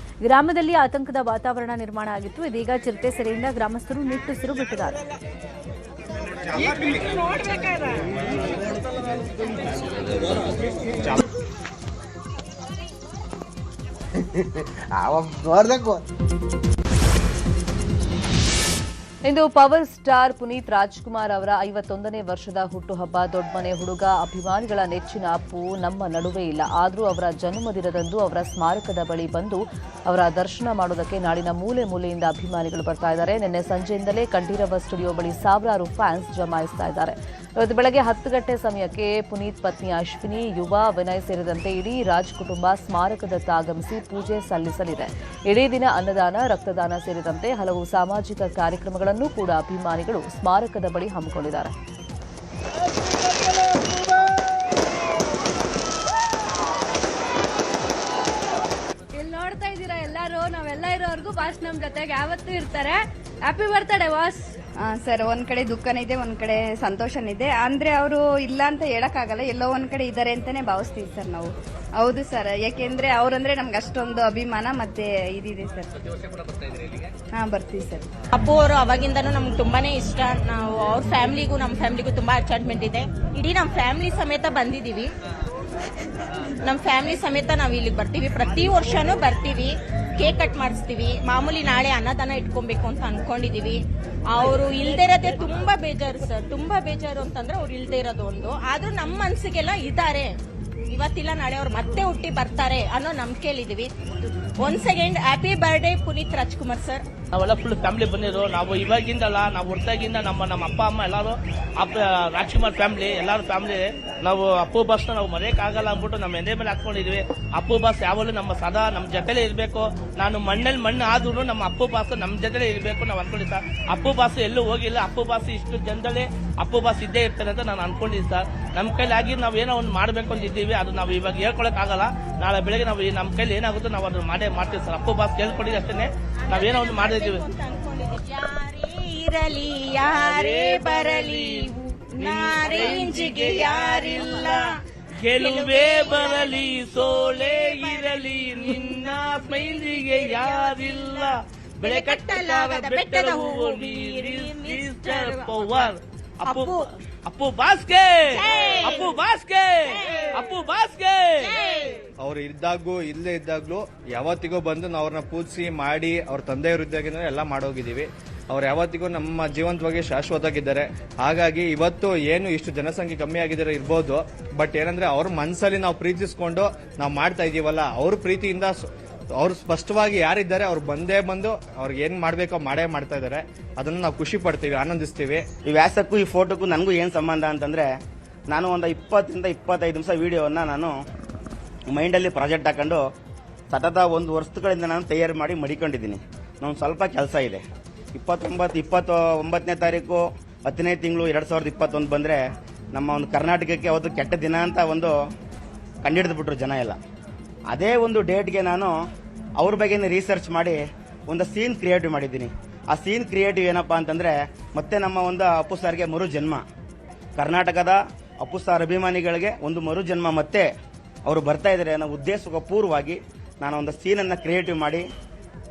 ಗ್ರಾಮದಲ್ಲಿ ಆತಂಕದ ವಾತಾವರಣ ನಿರ್ಮಾಣ ಆಗಿತ್ತು. ಇದೀಗ ಚಿರತೆ ಸೆರೆಯಿಂದ ಗ್ರಾಮಸ್ಥರು ನಿಟ್ಟುಸಿರು ಬಿಟ್ಟಿದ್ದಾರೆ. ಇಂದು ಪವರ್ ಸ್ಟಾರ್ ಪುನೀತ್ ರಾಜ್ಕುಮಾರ್ ಅವರ 51ನೇ ವರ್ಷದ ಹುಟ್ಟುಹಬ್ಬ. ದೊಡ್ಡಮನೆ ಹುಡುಗ ಅಭಿಮಾನಿಗಳ ನೆಚ್ಚಿನ ಅಪ್ಪು ನಮ್ಮ ನಡುವೆ ಇಲ್ಲ. ಆದರೂ ಅವರ ಜನ್ಮದಿನದಂದು ಅವರ ಸ್ಮಾರಕದ ಬಳಿ ಬಂದು ಅವರ ದರ್ಶನ ಮಾಡೋದಕ್ಕೆ ನಾಡಿನ ಮೂಲೆ ಮೂಲೆಯಿಂದ ಅಭಿಮಾನಿಗಳು ಬರ್ತಾ ಇದ್ದಾರೆ. ನಿನ್ನೆ ಸಂಜೆಯಿಂದಲೇ ಕಂಠೀರವ ಸ್ಟುಡಿಯೋ ಬಳಿ ಸಾವಿರಾರು ಫ್ಯಾನ್ಸ್ ಜಮಾಯಿಸ್ತಾ ಇದ್ದಾರೆ. ಇವತ್ತು ಬೆಳಗ್ಗೆ 10 ಗಂಟೆ ಸಮಯಕ್ಕೆ ಪುನೀತ್ ಪತ್ನಿ ಅಶ್ವಿನಿ, ಯುವ, ವಿನಯ್ ಸೇರಿದಂತೆ ಇಡೀ ರಾಜ್ ಕುಟುಂಬ ಸ್ಮಾರಕದತ್ತ ಆಗಮಿಸಿ ಪೂಜೆ ಸಲ್ಲಿಸಲಿದೆ. ಇಡೀ ದಿನ ಅನ್ನದಾನ, ರಕ್ತದಾನ ಸೇರಿದಂತೆ ಹಲವು ಸಾಮಾಜಿಕ ಕಾರ್ಯಕ್ರಮಗಳನ್ನು ಕೂಡ ಅಭಿಮಾನಿಗಳು ಸ್ಮಾರಕದ ಬಳಿ ಹಮ್ಮಿಕೊಂಡಿದ್ದಾರೆ. ನೋಡ್ತಾ ಇದ್ದೀರಾ ಎಲ್ಲರೂ, ನಾವೆಲ್ಲ ಇರೋವರೆಗೂ ಬಾಸ್ ನಮ್ ಜೊತೆಗೆ ಯಾವತ್ತೂ ಇರ್ತಾರೆ. Happy birthday boss. ಸರ್, ಒಂದ್ ಕಡೆ ದುಃಖನೇ ಇದೆ, ಒಂದ್ ಕಡೆ ಸಂತೋಷನಿದೆ. ಅಂದ್ರೆ ಅವರು ಇಲ್ಲ ಅಂತ ಹೇಳಕ್ಕಾಗಲ್ಲ, ಎಲ್ಲೋ ಒಂದ್ ಕಡೆ ಇದ್ದಾರೆ ಅಂತಾನೆ ಭಾವಿಸ್ತೀವಿ ಸರ್ ನಾವು. ಹೌದು ಸರ್, ಯಾಕೆಂದ್ರೆ ಅವ್ರಂದ್ರೆ ನಮ್ಗೆ ಅಷ್ಟೊಂದು ಅಭಿಮಾನ ಮತ್ತೆ ಇದಿದೆ ಸರ್. ಬರ್ತೀವಿ ಸರ್. ಅಪ್ಪು ಅವರು ಅವಾಗಿಂದನೂ ನಮ್ಗೆ ತುಂಬಾನೇ ಇಷ್ಟ. ನಾವು ಅವ್ರ ಫ್ಯಾಮಿಲಿಗೂ ನಮ್ಮ ಫ್ಯಾಮಿಲಿಗೂ ತುಂಬಾ ಅಟ್ಯಾಚ್ಮೆಂಟ್ ಇದೆ. ಇಡೀ ನಮ್ಮ ಫ್ಯಾಮಿಲಿ ಸಮೇತ ಬಂದಿದ್ದೀವಿ. ನಮ್ಮ ಫ್ಯಾಮಿಲಿ ಸಮೇತ ನಾವು ಇಲ್ಲಿಗೆ ಬರ್ತೀವಿ. ಪ್ರತಿ ವರ್ಷನೂ ಬರ್ತೀವಿ, ಕೇಕ್ ಕಟ್ ಮಾಡಿಸ್ತೀವಿ. ಮಾಮೂಲಿ ನಾಳೆ ಅನ್ನದಾನ ಇಟ್ಕೊಬೇಕು ಅಂತ ಅನ್ಕೊಂಡಿದೀವಿ. ಅವರು ಇಲ್ದೇ ಇರೋದೇ ತುಂಬಾ ಬೇಜಾರು ಸರ್, ತುಂಬಾ ಬೇಜಾರು ಅಂತಂದ್ರೆ ಅವ್ರು ಇಲ್ದೇ ಇರೋದು ಒಂದು. ಆದ್ರೂ ನಮ್ಮ ಮನ್ಸಿಗೆಲ್ಲ ಇದ್ದಾರೆ, ಇವತ್ತಿಲ್ಲ ನಾಳೆ ಅವ್ರು ಮತ್ತೆ ಹುಟ್ಟಿ ಬರ್ತಾರೆ ಅನ್ನೋ ನಂಬಿಕೆಯಲ್ಲಿದ್ದೀವಿ. Once again happy birthday Puneeth Rajkumar sir. ನಾವೆಲ್ಲ ಫುಲ್ ಫ್ಯಾಮಿಲಿ ಬಂದಿದ್ರು. ನಾವು ಇವಾಗಿಂದಲ್ಲ, ನಾವು ಹೊರತಾಗಿಂದ ನಮ್ಮ ಅಪ್ಪ ಅಮ್ಮ ಎಲ್ಲರೂ ರಾಜ್ಕುಮಾರ್ ಫ್ಯಾಮಿಲಿ, ಎಲ್ಲರೂ ಫ್ಯಾಮಿಲಿ. ನಾವು ಅಪ್ಪು ಬಾಸ್ನ ನಾವು ಮರೆಯಕ್ಕಾಗಲ್ಲ ಅಂದ್ಬಿಟ್ಟು ನಮ್ಮ ಎದೆ ಮೇಲೆ ಹಾಕೊಂಡಿದ್ವಿ. ಅಪ್ಪು ಬಾಸ್ ಯಾವಾಗಲೂ ನಮ್ಮ ಸದಾ ನಮ್ಮ ಜೊತೆಲೇ ಇರಬೇಕು. ನಾನು ಮಣ್ಣಲ್ಲಿ ಮಣ್ಣು ಆದ್ರೂ ನಮ್ಮ ಅಪ್ಪು ಬಾಸ್ ನಮ್ಮ ಜೊತೆಲೇ ಇರಬೇಕು ನಾವು ಅನ್ಕೊಂಡಿದ್ದ. ಅಪ್ಪು ಬಾಸ್ ಎಲ್ಲೂ ಹೋಗಿಲ್ಲ. ಅಪ್ಪು ಬಾಸ್ ಇಷ್ಟು ಜನದಲ್ಲೇ ಅಪ್ಪು ಬಾಸ್ ಇದ್ದೇ ಇರ್ತಾರೆ ಅಂತ ನಾನು ಅನ್ಕೊಂಡಿದ್ದೆ ಸರ್. ನಮ್ಮ ಕೈಲಾಗಿ ನಾವು ಏನೋ ಒಂದು ಮಾಡಬೇಕು ಅಂತ ಇದ್ದೀವಿ. ಅದು ನಾವು ಇವಾಗ ಹೇಳ್ಕೊಳಕ್ಕಾಗಲ್ಲ. ನಾಳೆ ಬೆಳಗ್ಗೆ ನಾವು ನಮ್ಮ ಕೈಲಿ ಏನಾಗುತ್ತೋ ನಾವು ಅದನ್ನ ಮಾಡ್ತೀವಿ ಸರ್. ಅಪ್ಪು ಬಾಸ್ ಕೇಳ್ಕೊಂಡಿದ್ದು ಅಷ್ಟೇ, ನಾವೇನೋ ಒಂದು ಮಾಡಿದ್ದೀವಿ. ಯಾರೇ ಇರಲಿ ಯಾರೇ ಬರಲಿ ನಾರೇಂಜಿಗೆ ಯಾರಿಲ್ಲ, ಗೆಲುವೇ ಬರಲಿ ಸೋಲೇ ಇರಲಿ ನಿನ್ನ ಸ್ಮೈಲಿಗೆ ಯಾರಿಲ್ಲ, ಬೆಳೆ ಕಟ್ಟಲಾಗದ ಬೆಟ್ಟದ ಹೂವು ಮಿಸ್ಟರ್ ಪವರ್. ಅಪ್ಪು ಬಾಸ್ಗೆ, ಅಪ್ಪು ಬಾಸ್ಗೆ, ಅಪ್ಪು ಬಾಸ್ಗೆ. ಅವ್ರು ಇದ್ದಾಗೂ ಇಲ್ಲೇ ಇದ್ದಾಗ್ಲೂ ಯಾವತ್ತಿಗೂ ಬಂದು ನಾವು ಅವ್ರನ್ನ ಪೂಜಿಸಿ ಮಾಡಿ ಅವ್ರ ತಂದೆಯವರು ಇದ್ದಾಗಿಂದ ಎಲ್ಲ ಮಾಡೋಗಿದ್ದೀವಿ. ಅವ್ರು ಯಾವತ್ತಿಗೂ ನಮ್ಮ ಜೀವಂತವಾಗಿ ಶಾಶ್ವತವಾಗಿದ್ದಾರೆ. ಹಾಗಾಗಿ ಇವತ್ತು ಏನು ಇಷ್ಟು ಜನಸಂಖ್ಯೆ ಕಮ್ಮಿ ಆಗಿದ್ದಾರೆ ಇರ್ಬೋದು, ಬಟ್ ಏನಂದ್ರೆ ಅವ್ರ ಮನಸ್ಸಲ್ಲಿ ನಾವು ಪ್ರೀತಿಸ್ಕೊಂಡು ನಾವು ಮಾಡ್ತಾ ಇದೀವಲ್ಲ, ಅವ್ರ ಪ್ರೀತಿಯಿಂದ ಅವ್ರು ಸ್ಪಷ್ಟವಾಗಿ ಯಾರಿದ್ದಾರೆ ಅವ್ರು ಬಂದೇ ಬಂದು ಅವ್ರಿಗೆ ಏನ್ ಮಾಡ್ಬೇಕೋ ಮಾಡೇ ಮಾಡ್ತಾ ಇದ್ದಾರೆ. ಅದನ್ನ ನಾವು ಖುಷಿ ಪಡ್ತೀವಿ, ಆನಂದಿಸ್ತೀವಿ. ಈ ವ್ಯಾಸಕ್ಕೂ ಈ ಫೋಟೋಕ್ಕೂ ನನಗೂ ಏನು ಸಂಬಂಧ ಅಂತಂದ್ರೆ, ನಾನು ಒಂದು 20 ರಿಂದ 25 ನಿಮಿಷ ವಿಡಿಯೋವನ್ನ ನಾನು ಮೈಂಡಲ್ಲಿ ಪ್ರಾಜೆಕ್ಟ್ ಹಾಕೊಂಡು ಸತತ 1 ವರ್ಷಗಳಿಂದ ನಾನು ತಯಾರು ಮಾಡಿ ಮಡಿಕೊಂಡಿದ್ದೀನಿ. ನಾನು ಸ್ವಲ್ಪ ಕೆಲಸ ಇದೆ. 29ನೇ ತಾರೀಕು 10ನೇ ತಿಂಗಳು 2021 ಬಂದರೆ ನಮ್ಮ ಒಂದು ಕರ್ನಾಟಕಕ್ಕೆ ಅವತ್ತು ಕೆಟ್ಟ ದಿನ ಅಂತ ಒಂದು ಕಂಡಿಡಿದ್ಬಿಟ್ರು ಜನ ಎಲ್ಲ. ಅದೇ ಒಂದು ಡೇಟ್ಗೆ ನಾನು ಅವ್ರ ಬಗ್ಗೆನೇ ರಿಸರ್ಚ್ ಮಾಡಿ ಒಂದು ಸೀನ್ ಕ್ರಿಯೇಟಿವ್ ಮಾಡಿದ್ದೀನಿ. ಆ ಸೀನ್ ಕ್ರಿಯೇಟಿವ್ ಏನಪ್ಪ ಅಂತಂದರೆ, ಮತ್ತೆ ನಮ್ಮ ಒಂದು ಅಪ್ಪು ಸಾರ್ಗೆ ಮರು ಜನ್ಮ, ಕರ್ನಾಟಕದ ಅಪ್ಪು ಸಾರ್ ಅಭಿಮಾನಿಗಳಿಗೆ ಒಂದು ಮರು ಜನ್ಮ ಮತ್ತೆ ಅವರು ಬರ್ತಾ ಇದ್ದಾರೆ ಅನ್ನೋ ಉದ್ದೇಶಪೂರ್ವವಾಗಿ ನಾನು ಒಂದು ಸೀನನ್ನು ಕ್ರಿಯೇಟಿವ್ ಮಾಡಿ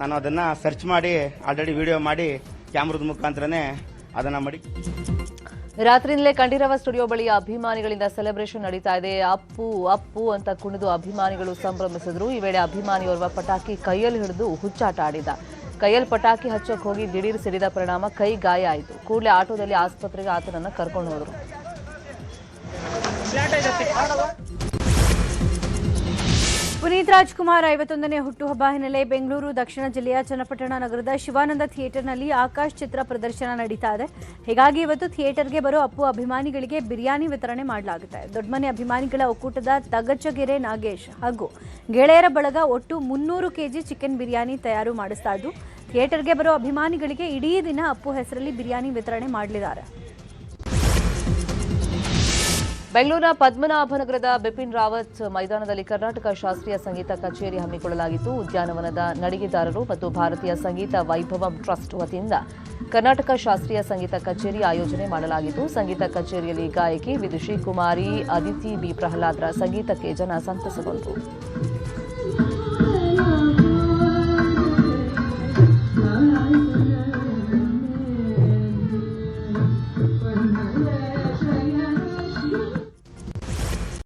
ನಾನು ಅದನ್ನು ಸರ್ಚ್ ಮಾಡಿ ಆಲ್ರೆಡಿ ವಿಡಿಯೋ ಮಾಡಿ ಕ್ಯಾಮ್ರದ ಮುಖಾಂತರನೇ ಅದನ್ನು ಮಾಡಿ. ರಾತ್ರಿಯಿಂದಲೇ ಕಂಠೀರವ ಸ್ಟುಡಿಯೋ ಬಳಿ ಅಭಿಮಾನಿಗಳಿಂದ ಸೆಲೆಬ್ರೇಷನ್ ನಡೀತಾ ಇದೆ. ಅಪ್ಪು ಅಪ್ಪು ಅಂತ ಕುಣಿದು ಅಭಿಮಾನಿಗಳು ಸಂಭ್ರಮಿಸಿದ್ರು. ಈ ವೇಳೆ ಅಭಿಮಾನಿಯೋರ್ವ ಪಟಾಕಿ ಕೈಯಲ್ಲಿ ಹಿಡಿದು ಹುಚ್ಚಾಟ ಆಡಿದ. ಕೈಯಲ್ಲಿ ಪಟಾಕಿ ಹಚ್ಚೋಕೆ ಹೋಗಿ ದಿಢೀರ್ ಸಿಡಿದ ಪರಿಣಾಮ ಕೈ ಗಾಯ ಆಯಿತು. ಕೂಡಲೇ ಆಟೋದಲ್ಲಿ ಆಸ್ಪತ್ರೆಗೆ ಆತನನ್ನು ಕರ್ಕೊಂಡು ಹೋದರು. ಪುನೀತ್ ರಾಜ್ಕುಮಾರ್ 51ನೇ ಹುಟ್ಟುಹಬ್ಬ ಹಿನ್ನೆಲೆ ಬೆಂಗಳೂರು ದಕ್ಷಿಣ ಜಿಲ್ಲೆಯ ಚನ್ನಪಟ್ಟಣ ನಗರದ ಶಿವಾನಂದ ಥಿಯೇಟರ್ನಲ್ಲಿ ಆಕಾಶ್ ಚಿತ್ರ ಪ್ರದರ್ಶನ ನಡೀತಾ ಇದೆ. ಹೀಗಾಗಿ ಇವತ್ತು ಥಿಯೇಟರ್ಗೆ ಬರೋ ಅಪ್ಪು ಅಭಿಮಾನಿಗಳಿಗೆ ಬಿರಿಯಾನಿ ವಿತರಣೆ ಮಾಡಲಾಗುತ್ತೆ. ದೊಡ್ಡಮನೆ ಅಭಿಮಾನಿಗಳ ಒಕ್ಕೂಟದ ತಗಚಗೆರೆ ನಾಗೇಶ್ ಹಾಗೂ ಗೆಳೆಯರ ಬಳಗ ಒಟ್ಟು 300 ಕೆಜಿ ಚಿಕನ್ ಬಿರಿಯಾನಿ ತಯಾರು ಮಾಡಿಸ್ತಾ ಇದ್ದು ಥಿಯೇಟರ್ಗೆ ಬರೋ ಅಭಿಮಾನಿಗಳಿಗೆ ಇಡೀ ದಿನ ಅಪ್ಪು ಹೆಸರಲ್ಲಿ ಬಿರಿಯಾನಿ ವಿತರಣೆ ಮಾಡಲಿದ್ದಾರೆ. ಬೆಂಗಳೂರಿನ ಪದ್ಮನಾಭನಗರದ ಬಿಪಿನ್ ರಾವತ್ ಮೈದಾನದಲ್ಲಿ ಕರ್ನಾಟಕ ಶಾಸ್ತ್ರೀಯ ಸಂಗೀತ ಕಚೇರಿ ಹಮ್ಮಿಕೊಳ್ಳಲಾಗಿತ್ತು. ಉದ್ಯಾನವನದ ನಡಿಗೆದಾರರು ಮತ್ತು ಭಾರತೀಯ ಸಂಗೀತ ವೈಭವಂ ಟ್ರಸ್ಟ್ ವತಿಯಿಂದ ಕರ್ನಾಟಕ ಶಾಸ್ತ್ರೀಯ ಸಂಗೀತ ಕಚೇರಿ ಆಯೋಜನೆ ಮಾಡಲಾಗಿತ್ತು. ಸಂಗೀತ ಕಚೇರಿಯಲ್ಲಿ ಗಾಯಕಿ ವಿದುಷಿ ಕುಮಾರಿ ಅದಿತಿ ಬಿ ಪ್ರಹ್ಲಾದ್ರ ಸಂಗೀತಕ್ಕೆ ಜನ ಸಂತಸಗೊಂಡರು.